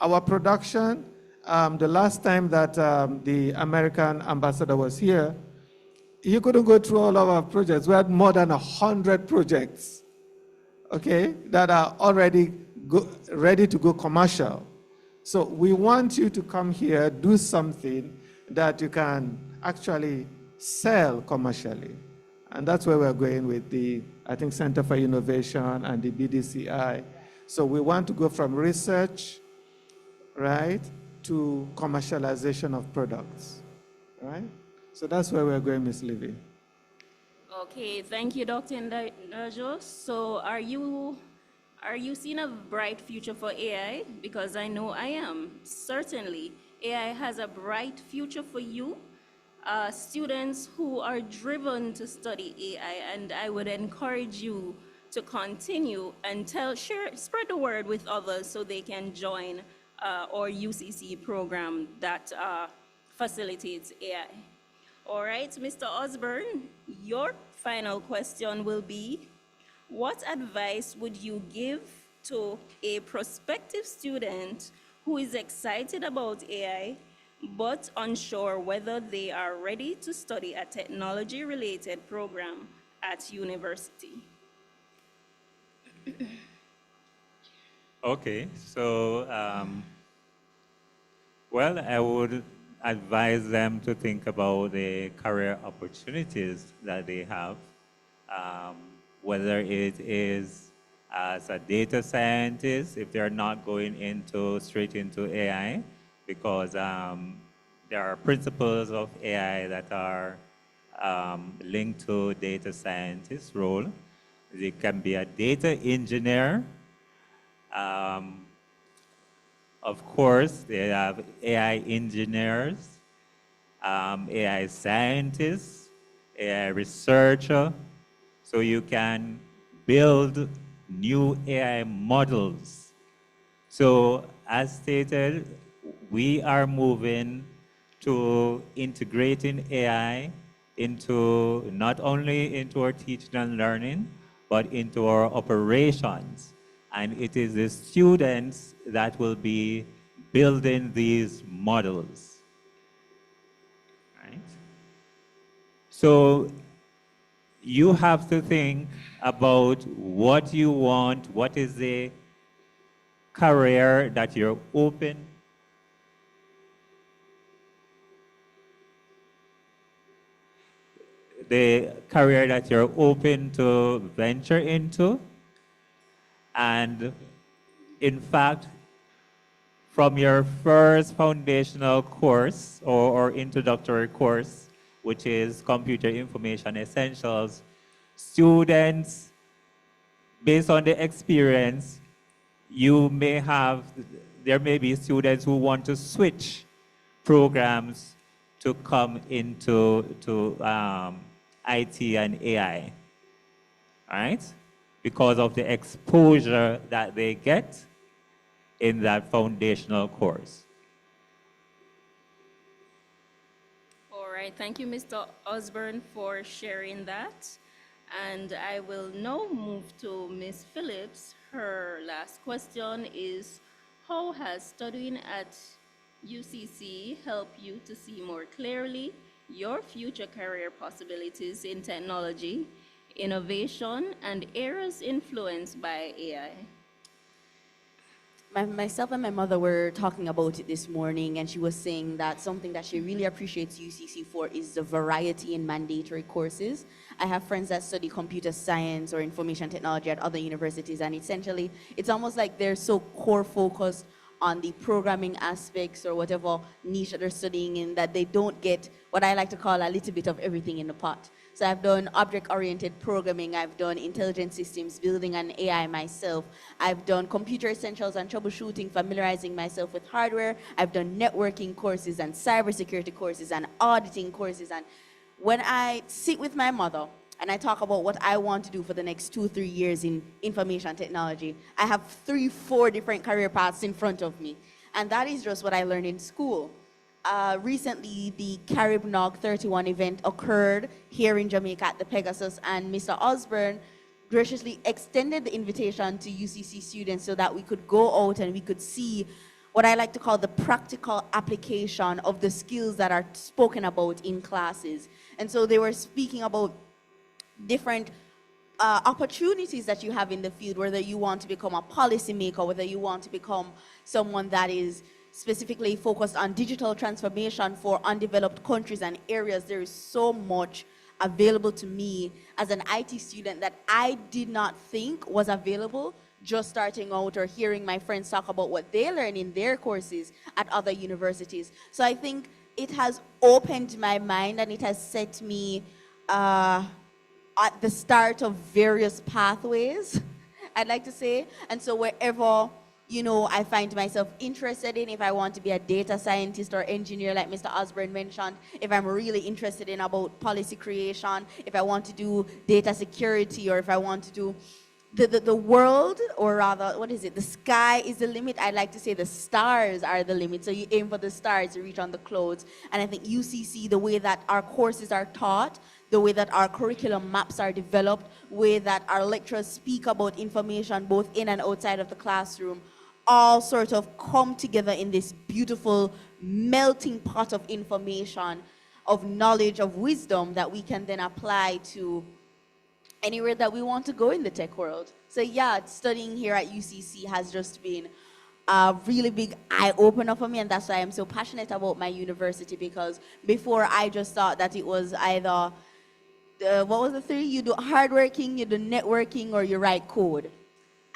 our production, the last time that the American ambassador was here, he couldn't go through all of our projects. We had more than 100 projects, okay, that are already ready to go commercial. So we want you to come here, do something that you can actually sell commercially. And that's where we're going with the, I think, Center for Innovation and the BDCI. So we want to go from research, right, to commercialization of products, right? So that's where we're going, Ms. Levy. Okay, thank you, Dr. Ndajo. So are you seeing a bright future for AI? Because I know I am. Certainly, AI has a bright future for you, students who are driven to study AI, and I would encourage you to continue and spread the word with others so they can join our UCC program that facilitates AI. All right, Mr. Osborne, your final question will be, what advice would you give to a prospective student who is excited about AI but unsure whether they are ready to study a technology-related program at university? Okay, so, well, I would advise them to think about the career opportunities that they have, whether it is as a data scientist, if they're not going straight into AI, because there are principles of AI that are linked to data scientist role. They can be a data engineer, Um, of course, they have AI engineers, AI scientists, AI researcher, so you can build new AI models. So as stated, we are moving to integrating AI into not only into our teaching and learning, but into our operations. And it is the students that will be building these models. Right? So you have to think about what you want, what is the career that you're open, the career that you're open to venture into. And in fact, from your first foundational course or introductory course, which is Computer Information Essentials, students, based on the experience, there may be students who want to switch programs to come into IT and AI, all right? Because of the exposure that they get in that foundational course. All right, thank you, Mr. Osborne, for sharing that. And I will now move to Ms. Phillips. Her last question is, how has studying at UCC helped you to see more clearly your future career possibilities in technology, innovation, and areas influenced by AI? Myself and my mother were talking about it this morning, and she was saying that something that she really appreciates UCC for is the variety in mandatory courses. I have friends that study computer science or information technology at other universities, and essentially it's almost like they're so core focused on the programming aspects or whatever niche that they're studying in that they don't get what I like to call a little bit of everything in the pot. So I've done object-oriented programming, I've done intelligent systems building and AI myself, I've done computer essentials and troubleshooting, familiarizing myself with hardware, I've done networking courses and cybersecurity courses and auditing courses. And when I sit with my mother and I talk about what I want to do for the next 2-3 years in information technology, I have 3-4 different career paths in front of me. And that is just what I learned in school. Recently, the Carib Nog 31 event occurred here in Jamaica at the Pegasus, and Mr. Osborne graciously extended the invitation to UCC students so that we could go out and we could see what I like to call the practical application of the skills that are spoken about in classes. And so they were speaking about different opportunities that you have in the field, whether you want to become a policymaker, whether you want to become someone that is specifically focused on digital transformation for undeveloped countries and areas. There is so much available to me as an IT student that I did not think was available just starting out or hearing my friends talk about what they learn in their courses at other universities. So I think it has opened my mind and it has set me at the start of various pathways, I'd like to say. And so wherever I find myself interested in, if I want to be a data scientist or engineer, like Mr. Osborne mentioned, if I'm really interested in about policy creation, if I want to do data security, or if I want to do the world, or rather, what is it? The sky is the limit. I like to say the stars are the limit. So you aim for the stars, you reach on the clouds. And I think UCC, the way that our courses are taught, the way that our curriculum maps are developed, the way that our lecturers speak about information both in and outside of the classroom, all sort of come together in this beautiful melting pot of information, of knowledge, of wisdom that we can then apply to anywhere that we want to go in the tech world. So yeah, studying here at UCC has just been a really big eye-opener for me, and that's why I'm so passionate about my university, because before I just thought that it was either, what was the three? You do hardworking, you do networking, or you write code.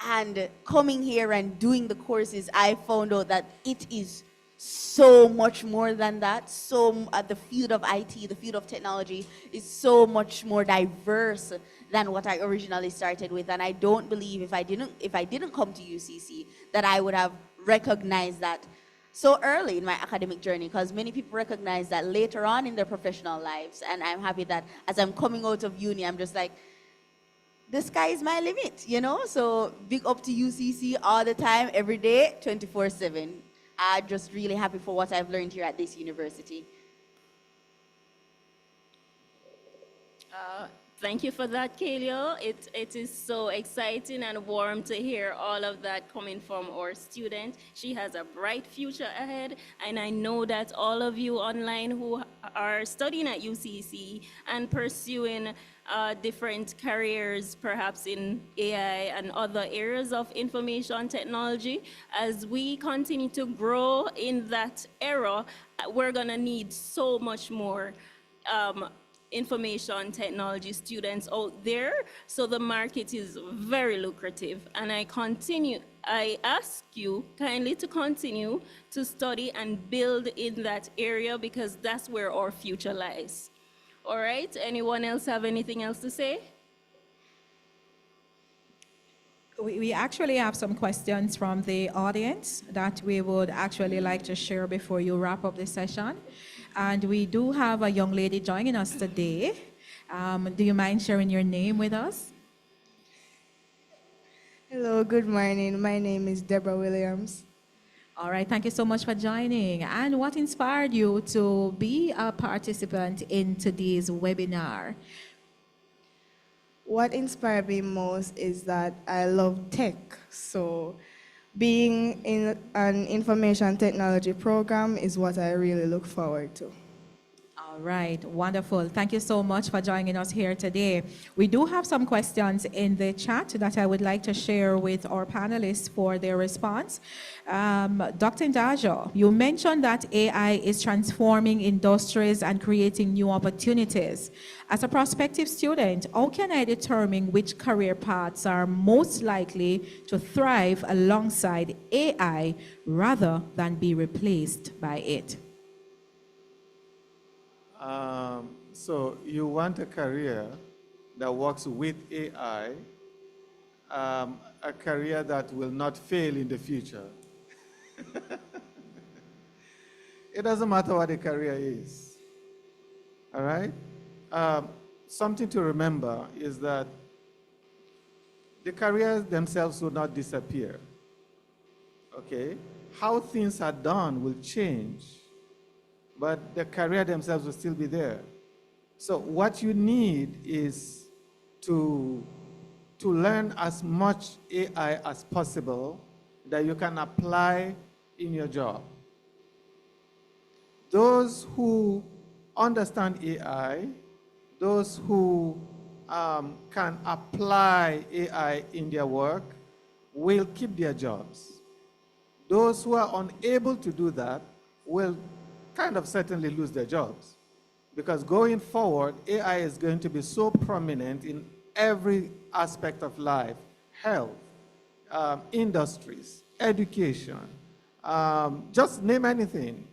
And coming here and doing the courses, I found out that it is so much more than that. So the field of IT, the field of technology is so much more diverse than what I originally started with. And I don't believe if I didn't come to UCC that I would have recognized that so early in my academic journey, because many people recognize that later on in their professional lives. And I'm happy that as I'm coming out of uni, I'm just like, the sky is my limit, you know? So big up to UCC all the time, every day, 24/7. I'm just really happy for what I've learned here at this university. Thank you for that, Kaleo. It is so exciting and warm to hear all of that coming from our student. She has a bright future ahead, and I know that all of you online who are studying at UCC and pursuing different careers, perhaps in AI and other areas of information technology, as we continue to grow in that era, we're gonna need so much more information technology students out there, so the market is very lucrative. And I ask you kindly to continue to study and build in that area, because that's where our future lies. All right, anyone else have anything else to say? We actually have some questions from the audience that we would actually like to share before you wrap up the session. And we do have a young lady joining us today. Do you mind sharing your name with us? Hello, good morning. My name is Deborah Williams. All right, thank you so much for joining. And what inspired you to be a participant in today's webinar? What inspired me most is that I love tech. So being in an information technology program is what I really look forward to. All right, wonderful. Thank you so much for joining us here today. We do have some questions in the chat that I would like to share with our panelists for their response. Dr. Ndajo, you mentioned that AI is transforming industries and creating new opportunities. As a prospective student, how can I determine which career paths are most likely to thrive alongside AI rather than be replaced by it? So you want a career that works with AI, a career that will not fail in the future. It doesn't matter what the career is, all right? Something to remember is that the careers themselves will not disappear, okay? How things are done will change, but the career themselves will still be there. So what you need is to learn as much AI as possible that you can apply in your job. Those who understand AI, those who can apply AI in their work will keep their jobs. Those who are unable to do that will kind of certainly lose their jobs. Because going forward, AI is going to be so prominent in every aspect of life: health, industries, education, just name anything.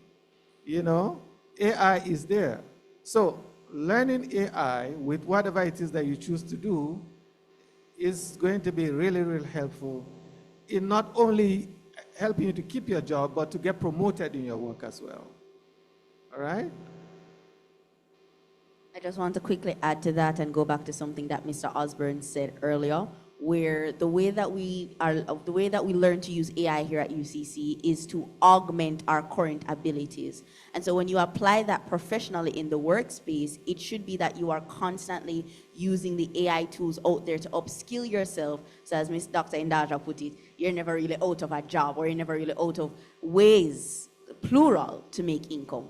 You know, AI is there. So learning AI with whatever it is that you choose to do is going to be really, really helpful in not only helping you to keep your job, but to get promoted in your work as well. All right? I just want to quickly add to that and go back to something that Mr. Osborne said earlier, where the way that we learn to use AI here at UCC is to augment our current abilities. And so when you apply that professionally in the workspace, it should be that you are constantly using the AI tools out there to upskill yourself. So as Ms. Dr. Ndaja put it, you're never really out of a job, or you're never really out of ways, plural, to make income.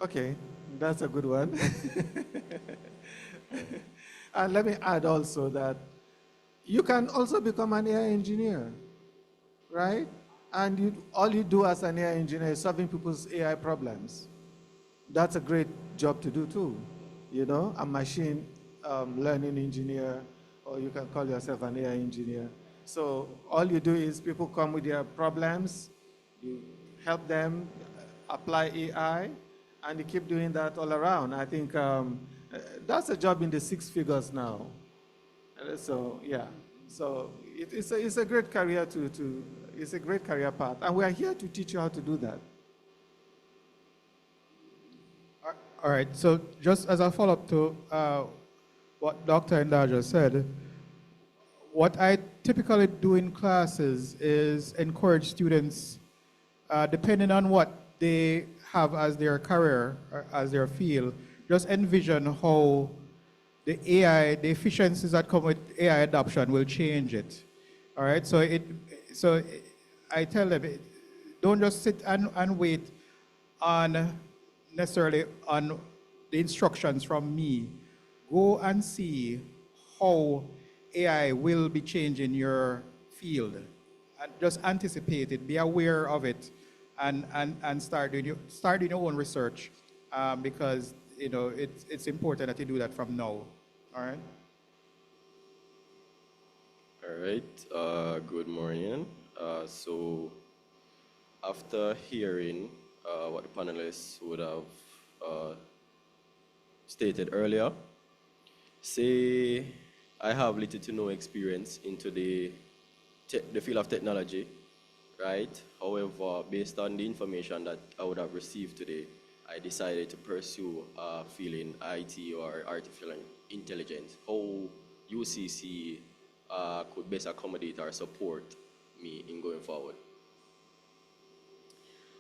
Okay, that's a good one. And let me add also that you can also become an AI engineer, right? And all you do as an AI engineer is solving people's AI problems. That's a great job to do too, you know, a machine learning engineer, or you can call yourself an AI engineer. So all you do is people come with their problems, you help them apply AI, and you keep doing that all around. I think that's a job in the six figures now. So yeah, so it's a great career it's a great career path, and we are here to teach you how to do that. All right, so just as a follow-up to what Dr. Ndaja said, what I typically do in classes is encourage students, depending on what they have as their career, or as their field, just envision how the AI, the efficiencies that come with AI adoption will change it. All right, so I tell them, don't just sit and wait on necessarily on the instructions from me. Go and see how AI will be changing your field. And just anticipate it, be aware of it, and start doing your own research, because it's important that you do that from now. All right? All right, good morning. So after hearing what the panelists would have stated earlier, say I have little to no experience into the field of technology, right? However, based on the information that I would have received today, I decided to pursue a field in IT or artificial intelligence. How UCC could best accommodate or support me in going forward.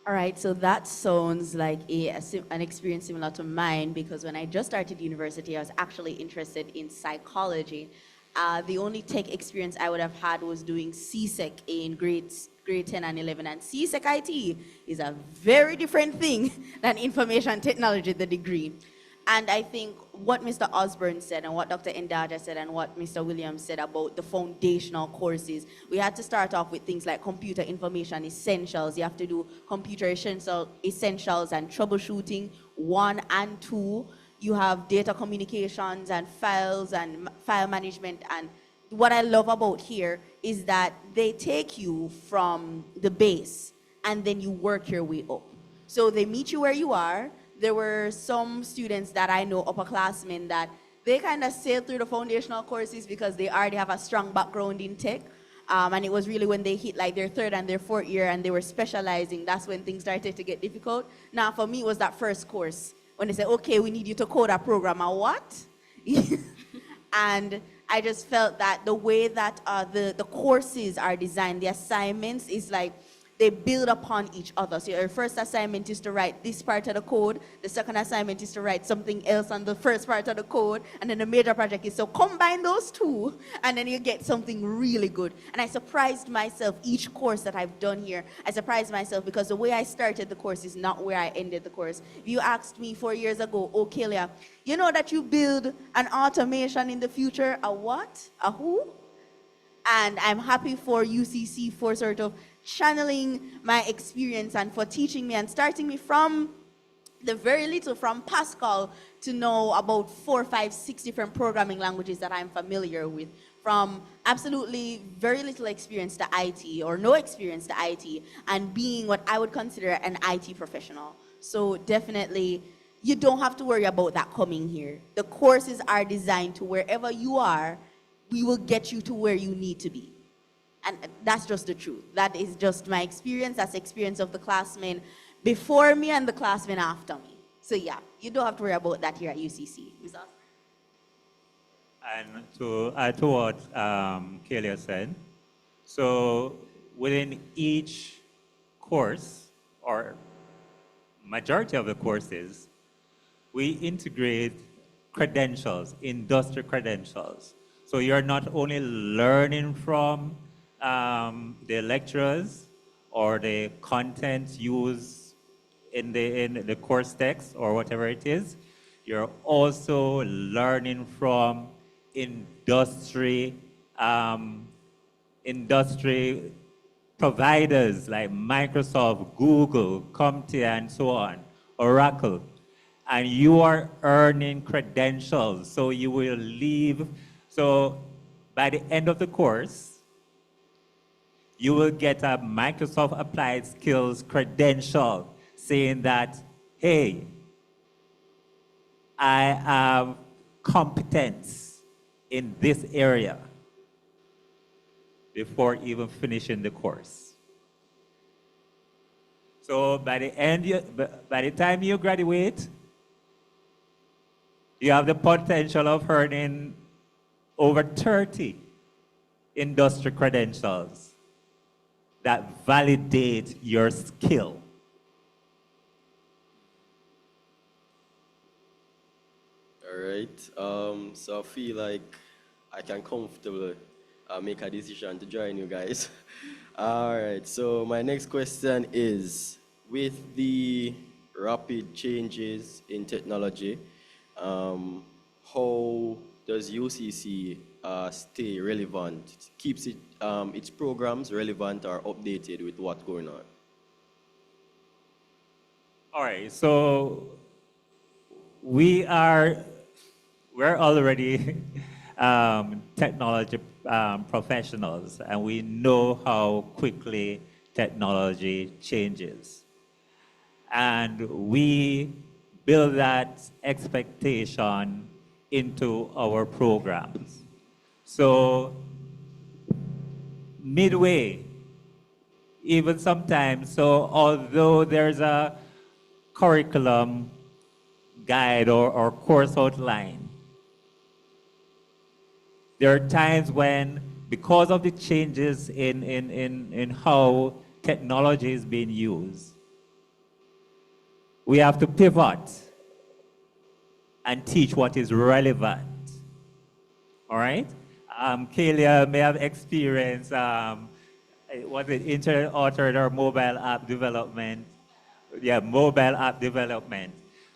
All right, so that sounds like an experience similar to mine, because when I just started university, I was actually interested in psychology. The only tech experience I would have had was doing CSEC in grade 10 and 11, and CSEC IT is a very different thing than information technology, the degree. And I think what Mr. Osborne said and what Dr. Ndaja said and what Mr. Williams said about the foundational courses, we had to start off with things like computer information essentials. You have to do computer essentials and troubleshooting 1 and 2. You have data communications and files and file management. And what I love about here is that they take you from the base and then you work your way up. So they meet you where you are. There were some students that I know, upperclassmen, that they kind of sailed through the foundational courses because they already have a strong background in tech. And it was really when they hit like their 3rd and their 4th year and they were specializing, that's when things started to get difficult. Now, for me, it was that first course when they said, okay, we need you to code a program. What? And I just felt that the way that the courses are designed, the assignments, is like they build upon each other. So your first assignment is to write this part of the code. The second assignment is to write something else on the first part of the code. And then the major project is so combine those two, and then you get something really good. And I surprised myself each course that I've done here. I surprised myself because the way I started the course is not where I ended the course. If you asked me 4 years ago, oh, Kelia, you know that you build an automation in the future? A what? A who? And I'm happy for UCC for sort of channeling my experience and for teaching me and starting me from the very little, from Pascal to know about 4, 5, 6 different programming languages that I'm familiar with, from absolutely very little experience to IT or no experience to IT, and being what I would consider an IT professional. So definitely, you don't have to worry about that coming here. The courses are designed to wherever you are, we will get you to where you need to be. And that's just the truth. That is just my experience. That's the experience of the classmen before me and the classmen after me. So yeah, you don't have to worry about that here at UCC. And to add to what Kelia said, so within each course, or majority of the courses, we integrate credentials, industry credentials. So you're not only learning from the lecturers or the content used in the course text or whatever it is, you're also learning from industry providers like Microsoft, Google, CompTIA, and so on, Oracle. And you are earning credentials, so you will leave. So by the end of the course, you will get a Microsoft Applied Skills credential saying that, hey, I have competence in this area before even finishing the course. So by the time you graduate, you have the potential of earning over 30 industry credentials that validate your skill. All right. So I feel like I can comfortably make a decision to join you guys. All right. So my next question is, with the rapid changes in technology, how does UCC stay relevant? Keeps its programs relevant or updated with what's going on? All right, so we're already technology professionals, and we know how quickly technology changes. And we build that expectation into our programs. So midway, even sometimes, so although there's a curriculum guide or course outline, there are times when, because of the changes in how technology is being used, we have to pivot and teach what is relevant. All right? Kalia may have experienced, was it internet authored or mobile app development? Yeah, mobile app development.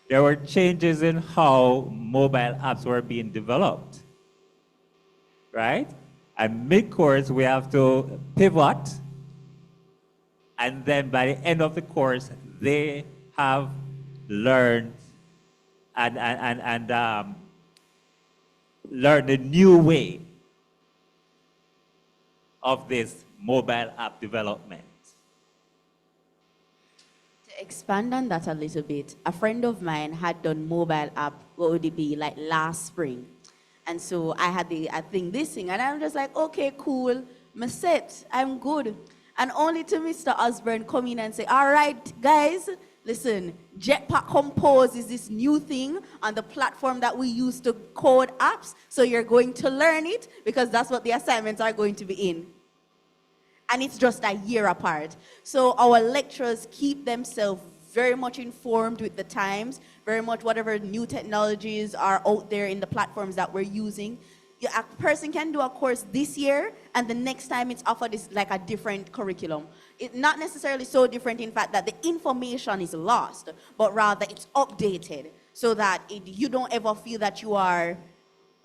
There were changes in how mobile apps were being developed, right? And mid-course, we have to pivot, and then by the end of the course, they have learned and learned a new way of this mobile app development. To expand on that a little bit, a friend of mine had done mobile app, what would it be, like last spring. And so I had this thing, and I'm just like, okay, cool, I'm set, I'm good. And only to Mr. Osborne come in and say, all right, guys, listen, Jetpack Compose is this new thing on the platform that we use to code apps, so you're going to learn it because that's what the assignments are going to be in. And it's just a year apart. So our lecturers keep themselves very much informed with the times, very much whatever new technologies are out there in the platforms that we're using. A person can do a course this year, and the next time it's offered is like a different curriculum. It's not necessarily so different, in fact, that the information is lost, but rather it's updated so that you don't ever feel that you are,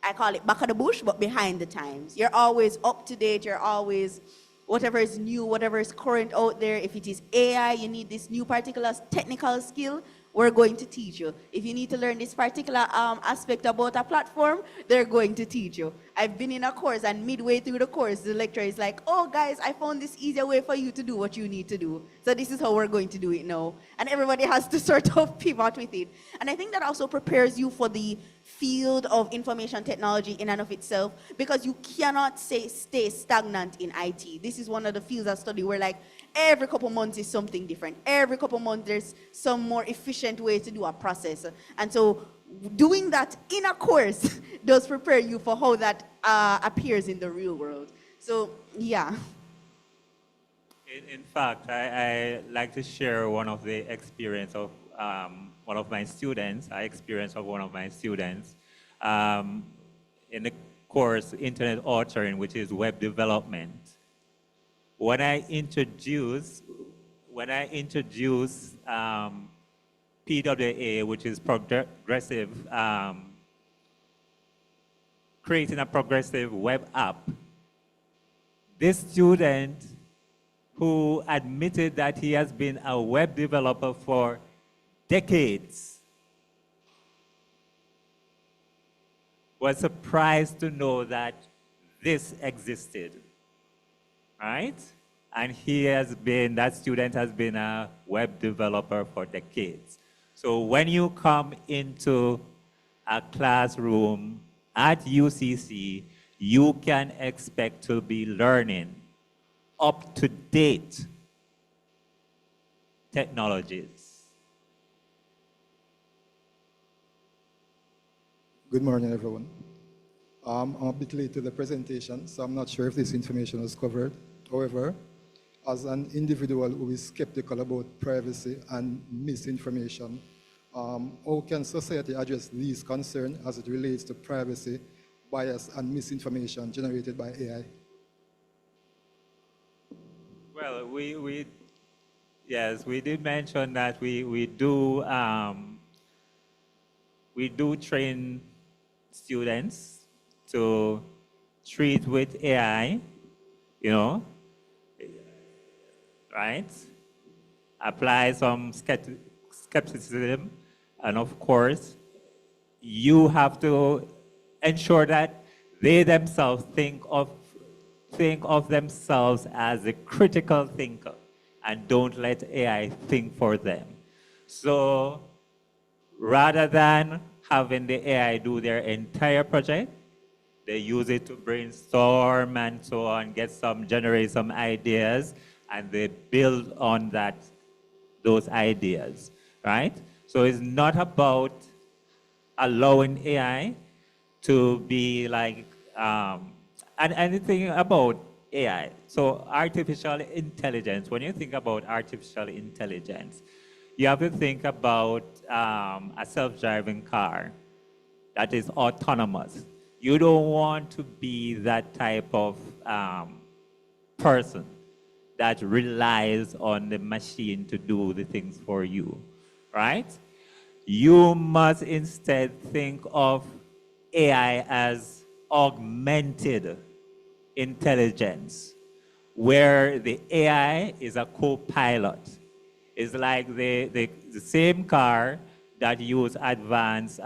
I call it back of the bush, but behind the times. You're always up to date, you're always, whatever is new, whatever is current out there. If it is AI, you need this new particular technical skill, we're going to teach you. If you need to learn this particular aspect about a platform, they're going to teach you. I've been in a course, and midway through the course, the lecturer is like, oh guys, I found this easier way for you to do what you need to do. So this is how we're going to do it now. And everybody has to sort of pivot with it. And I think that also prepares you for the field of information technology in and of itself, because you cannot stay stagnant in IT. This is one of the fields of study where, like, every couple months is something different. Every couple months there's some more efficient way to do a process. And so doing that in a course does prepare you for how that appears in the real world. So, yeah. In fact, I like to share one of the experience of one of my students. In the course Internet Authoring, which is web development. When I introduce PWA, which is progressive, creating a progressive web app, this student, who admitted that he has been a web developer for decades, was surprised to know that this existed, right? and that student has been a web developer for decades. So when you come into a classroom at UCC, you can expect to be learning up-to-date technologies. Good morning, everyone. I'm a bit late to the presentation, so I'm not sure if this information was covered. However, as an individual who is skeptical about privacy and misinformation, how can society address these concerns as it relates to privacy, bias, and misinformation generated by AI? Well, yes, we did mention that we do train students to treat with AI, right? Apply some skepticism, and of course, you have to ensure that they themselves think of themselves as a critical thinker and don't let AI think for them. So rather than having the AI do their entire project, they use it to brainstorm and so on, generate some ideas, and they build on those ideas, right? So it's not about allowing AI to be like, and anything about AI. So artificial intelligence, when you think about artificial intelligence, you have to think about a self-driving car that is autonomous. You don't want to be that type of person that relies on the machine to do the things for you, right? You must instead think of AI as augmented intelligence, where the AI is a co-pilot. It's like the same car that use advanced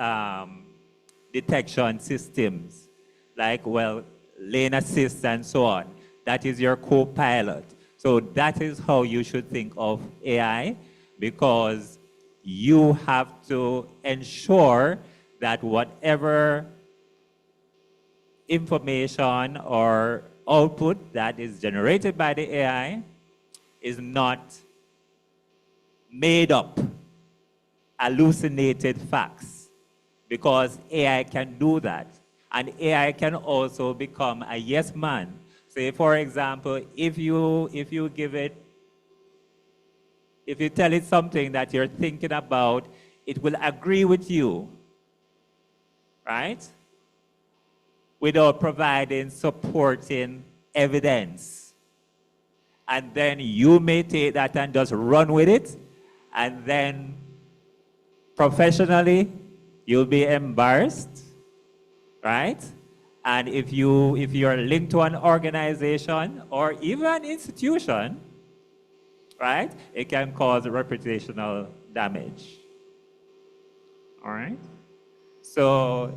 detection systems, like, lane assist and so on. That is your co-pilot. So that is how you should think of AI, because you have to ensure that whatever information or output that is generated by the AI is not made up, hallucinated facts, because AI can do that. And AI can also become a yes man. Say, for example, if you tell it something that you're thinking about, it will agree with you, right? Without providing supporting evidence. And then you may take that and just run with it, and then professionally, you'll be embarrassed, right? And if you're linked to an organization or even an institution, right, it can cause reputational damage. All right? So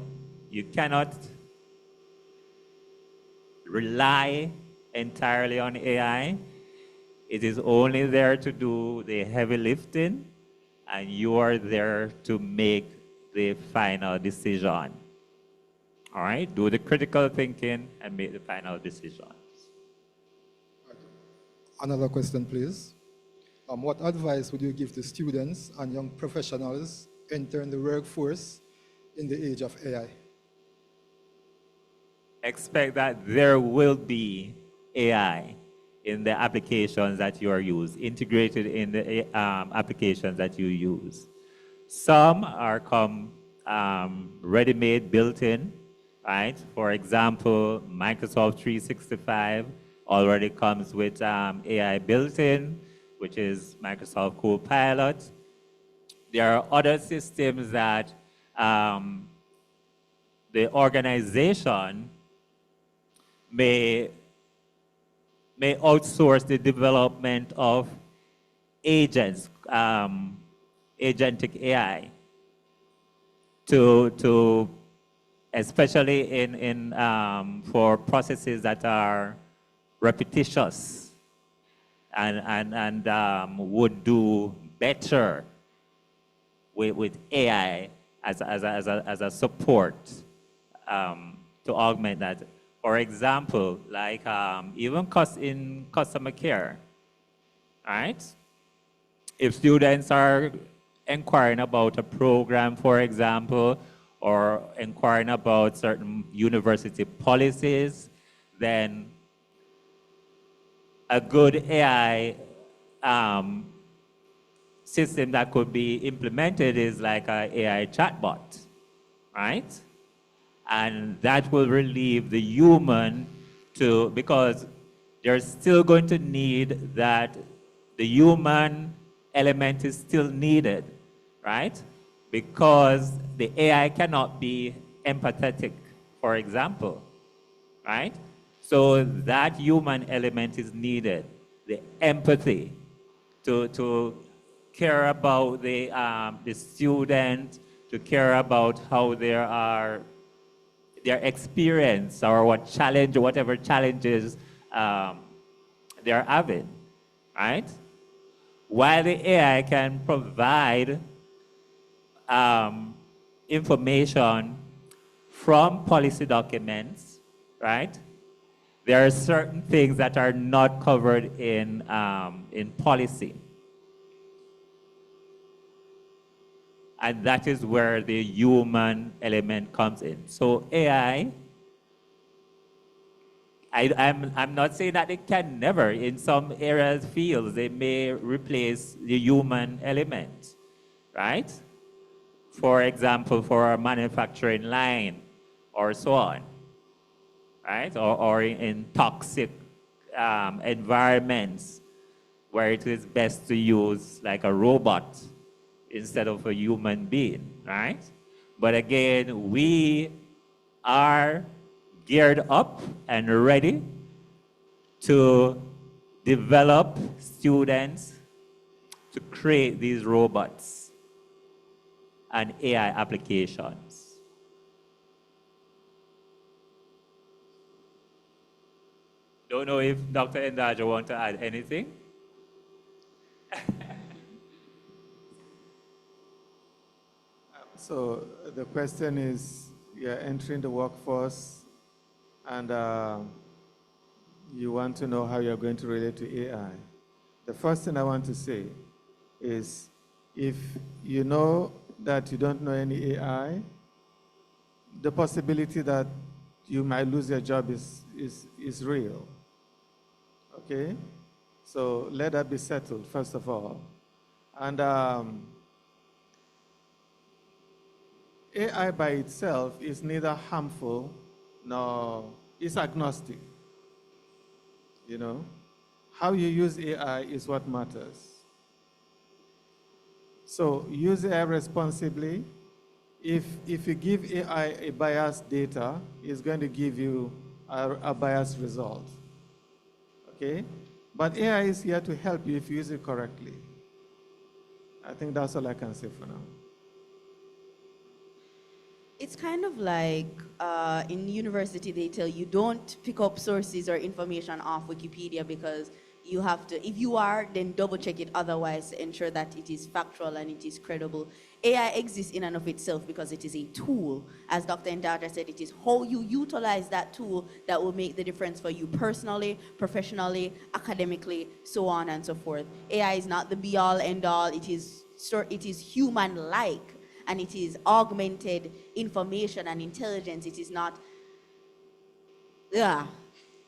you cannot rely entirely on AI. It is only there to do the heavy lifting, and you are there to make the final decision. All right? Do the critical thinking and make the final decisions. Another question, please. What advice would you give to students and young professionals entering the workforce in the age of AI? Expect that there will be AI in the applications that you are using, integrated in the applications that you use. Some are ready-made, built-in, right? For example, Microsoft 365 already comes with AI built-in, which is Microsoft Copilot. There are other systems that the organization may outsource the development of agents, agentic AI, to especially for processes that are repetitious and would do better with AI as a support to augment that. For example, like even in customer care, right? If students are inquiring about a program, for example, or inquiring about certain university policies, then a good AI system that could be implemented is like an AI chatbot, right? And that will relieve the human because they're still going to need that, the human element is still needed, right? Because the AI cannot be empathetic, for example, right? So that human element is needed, the empathy to care about the student, to care about how their experience or whatever challenges they're having, right? While the AI can provide information from policy documents, right? There are certain things that are not covered in policy. And that is where the human element comes in. So AI, I'm not saying that it can never, in some areas, fields, they may replace the human element, right? For example, for a manufacturing line or so on, right? Or in toxic environments where it is best to use like a robot instead of a human being, right? But again, we are geared up and ready to develop students to create these robots and AI applications. Don't know if Dr. Endaja want to add anything? So the question is, you're entering the workforce and you want to know how you're going to relate to AI. The first thing I want to say is, if you know that you don't know any AI, the possibility that you might lose your job is real. Okay? So let that be settled, first of all. And AI by itself is neither harmful nor is agnostic. You know, how you use AI is what matters. So use AI responsibly. If you give AI a biased data, it's going to give you a biased result. Okay? But AI is here to help you if you use it correctly. I think that's all I can say for now. It's kind of like in university they tell you don't pick up sources or information off Wikipedia because you have to, if you are, then double check it otherwise to ensure that it is factual and it is credible. AI exists in and of itself because it is a tool. As Dr. Ndada said, it is how you utilize that tool that will make the difference for you personally, professionally, academically, so on and so forth. AI is not the be-all, end-all. It is human-like, and it is augmented information and intelligence. It is not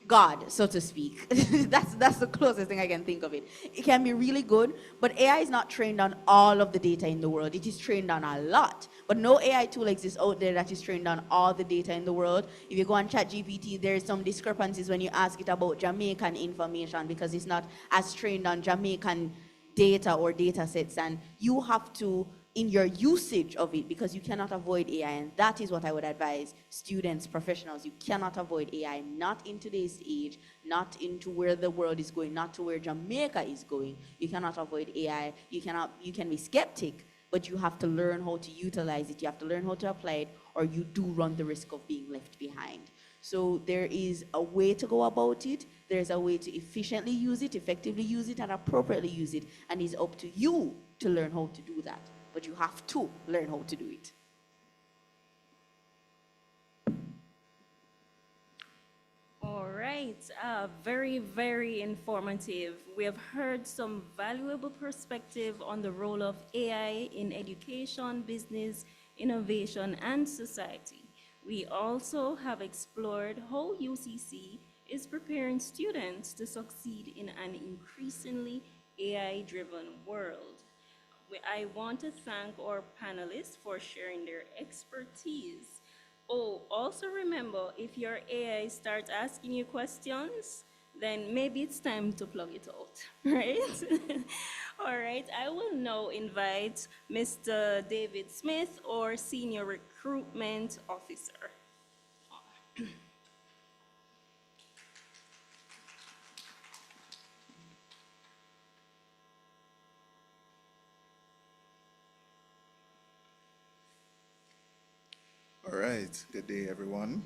God, so to speak. That's the closest thing I can think of it. It can be really good, but AI is not trained on all of the data in the world. It is trained on a lot, but no AI tool exists out there that is trained on all the data in the world. If you go on ChatGPT, there's some discrepancies when you ask it about Jamaican information because it's not as trained on Jamaican data or data sets, and you have to, in your usage of it, because you cannot avoid AI, and that is what I would advise students, professionals. You cannot avoid AI, not in today's age, not into where the world is going, not to where Jamaica is going. You cannot avoid AI. You can be skeptic, but you have to learn how to utilize it. You have to learn how to apply it, or you do run the risk of being left behind. So there is a way to go about it. There's a way to efficiently use it, effectively use it, and appropriately use it. And it's up to you to learn how to do that. But you have to learn how to do it. All right, very, very informative. We have heard some valuable perspective on the role of AI in education, business, innovation, and society. We also have explored how UCC is preparing students to succeed in an increasingly AI-driven world. I want to thank our panelists for sharing their expertise. Oh, also remember, if your AI starts asking you questions, then maybe it's time to plug it out, right? All right, I will now invite Mr. David Smith, our Senior Recruitment Officer. All right, good day, everyone.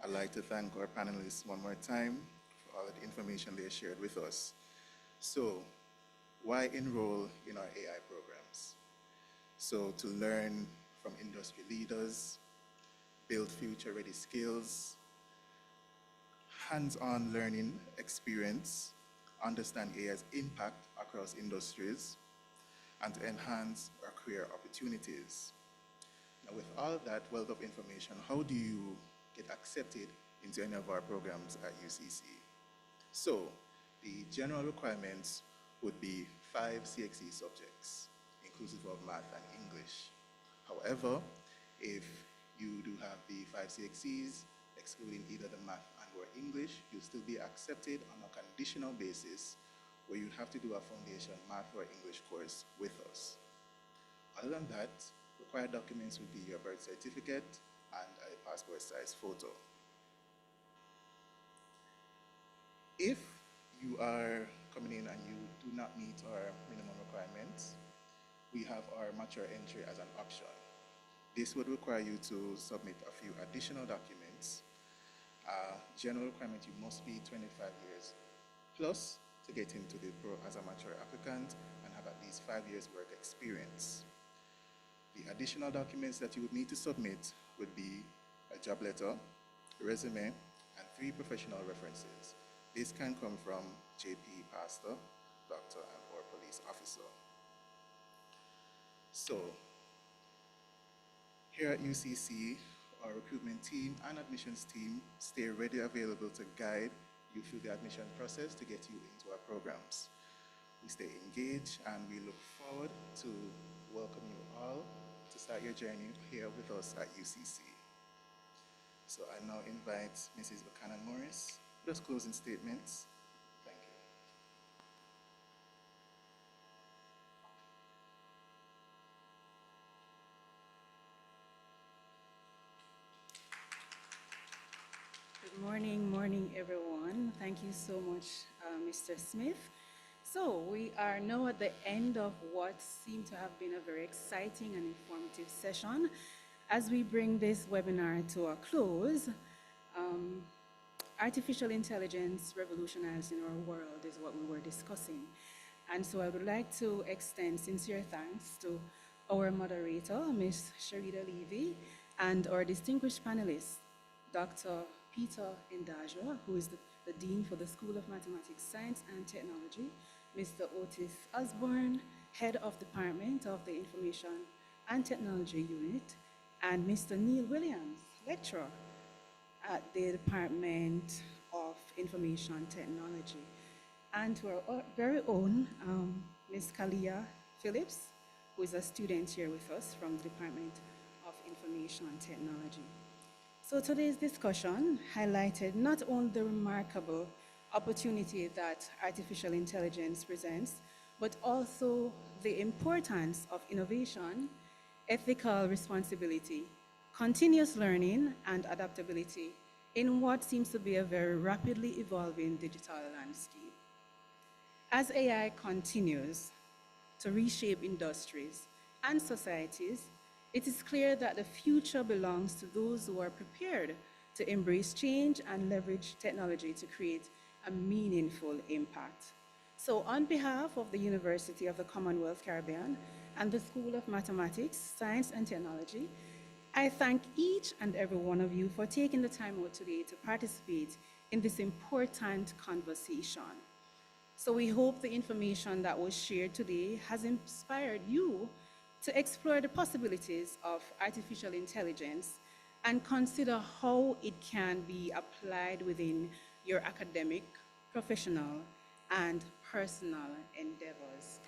I'd like to thank our panelists one more time for all of the information they shared with us. So, why enroll in our AI programs? So, to learn from industry leaders, build future-ready skills, hands-on learning experience, understand AI's impact across industries, and to enhance our career opportunities. Now, with all that wealth of information, how do you get accepted into any of our programs at UCC? So, the general requirements would be 5 CXE subjects, inclusive of math and English. However, if you do have the 5 CXEs, excluding either the math and or English, you'll still be accepted on a conditional basis where you'd have to do a foundation math or English course with us. Other than that, required documents would be your birth certificate and a passport size photo. If you are coming in and you do not meet our minimum requirements, we have our mature entry as an option. This would require you to submit a few additional documents. General requirement, you must be 25 years plus to get into the pro as a mature applicant and have at least 5 years work experience. The additional documents that you would need to submit would be a job letter, resume, and 3 professional references. This can come from JP, pastor, doctor, and or police officer. So, here at UCC, our recruitment team and admissions team stay ready available to guide you through the admission process to get you into our programs. We stay engaged and we look forward to welcome you all to start your journey here with us at UCC. So I now invite Mrs. Buchanan Morris for those closing statements. Thank you. Good morning, everyone. Thank you so much, Mr. Smith. So we are now at the end of what seemed to have been a very exciting and informative session. As we bring this webinar to a close, artificial intelligence revolutionizing our world is what we were discussing. And so I would like to extend sincere thanks to our moderator, Ms. Sharida Levy, and our distinguished panelists, Dr. Peter Ndajwa, who is the Dean for the School of Mathematics, Science and Technology, Mr. Otis Osborne, Head of Department of the Information and Technology Unit, and Mr. Neil Williams, Lecturer at the Department of Information Technology, and to our very own Ms. Kalia Phillips, who is a student here with us from the Department of Information Technology. So today's discussion highlighted not only the remarkable opportunity that artificial intelligence presents, but also the importance of innovation, ethical responsibility, continuous learning, and adaptability in what seems to be a very rapidly evolving digital landscape. As AI continues to reshape industries and societies, it is clear that the future belongs to those who are prepared to embrace change and leverage technology to create a meaningful impact. So on behalf of the University of the Commonwealth Caribbean and the School of Mathematics, Science and Technology, I thank each and every one of you for taking the time out today to participate in this important conversation. So we hope the information that was shared today has inspired you to explore the possibilities of artificial intelligence and consider how it can be applied within your academic, professional, and personal endeavors.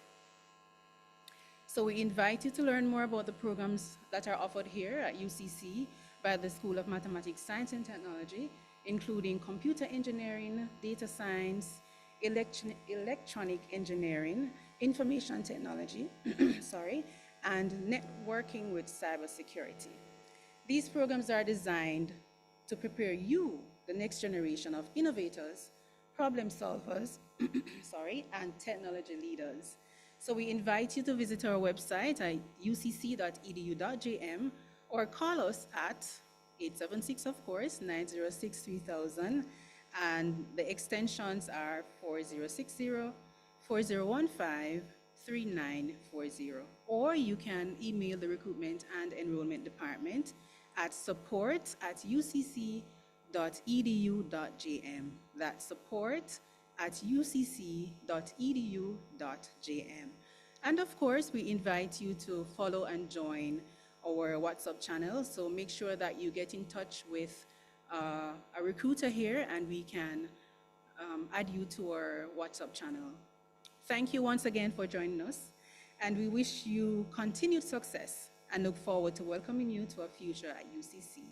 So we invite you to learn more about the programs that are offered here at UCC by the School of Mathematics, Science and Technology, including computer engineering, data science, electronic engineering, information technology, sorry, and networking with cybersecurity. These programs are designed to prepare you, the next generation of innovators, problem solvers, sorry, and technology leaders. So we invite you to visit our website at ucc.edu.jm or call us at 876, of course, 906-3000, and the extensions are 4060, 4015, 3940. Or you can email the Recruitment and Enrollment Department at support@ucc.edu.jm. That's support@ucc.edu.jm. And of course, we invite you to follow and join our WhatsApp channel. So make sure that you get in touch with a recruiter here and we can add you to our WhatsApp channel. Thank you once again for joining us, and we wish you continued success and look forward to welcoming you to our future at UCC.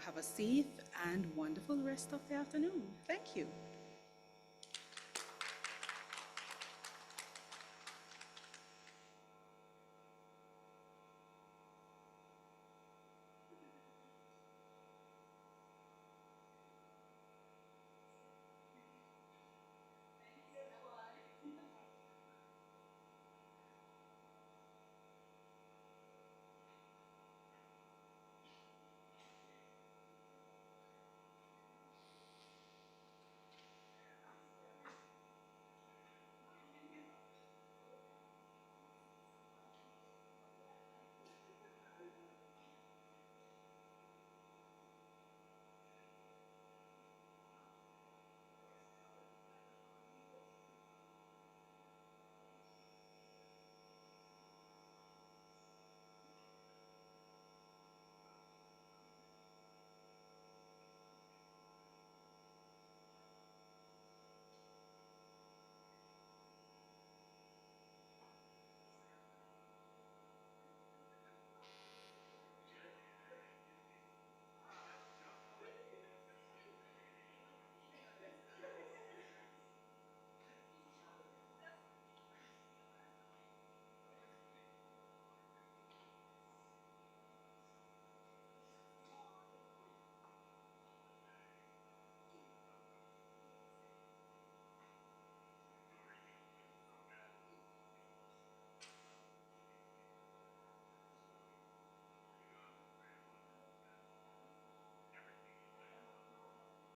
Have a safe and wonderful rest of the afternoon. Thank you.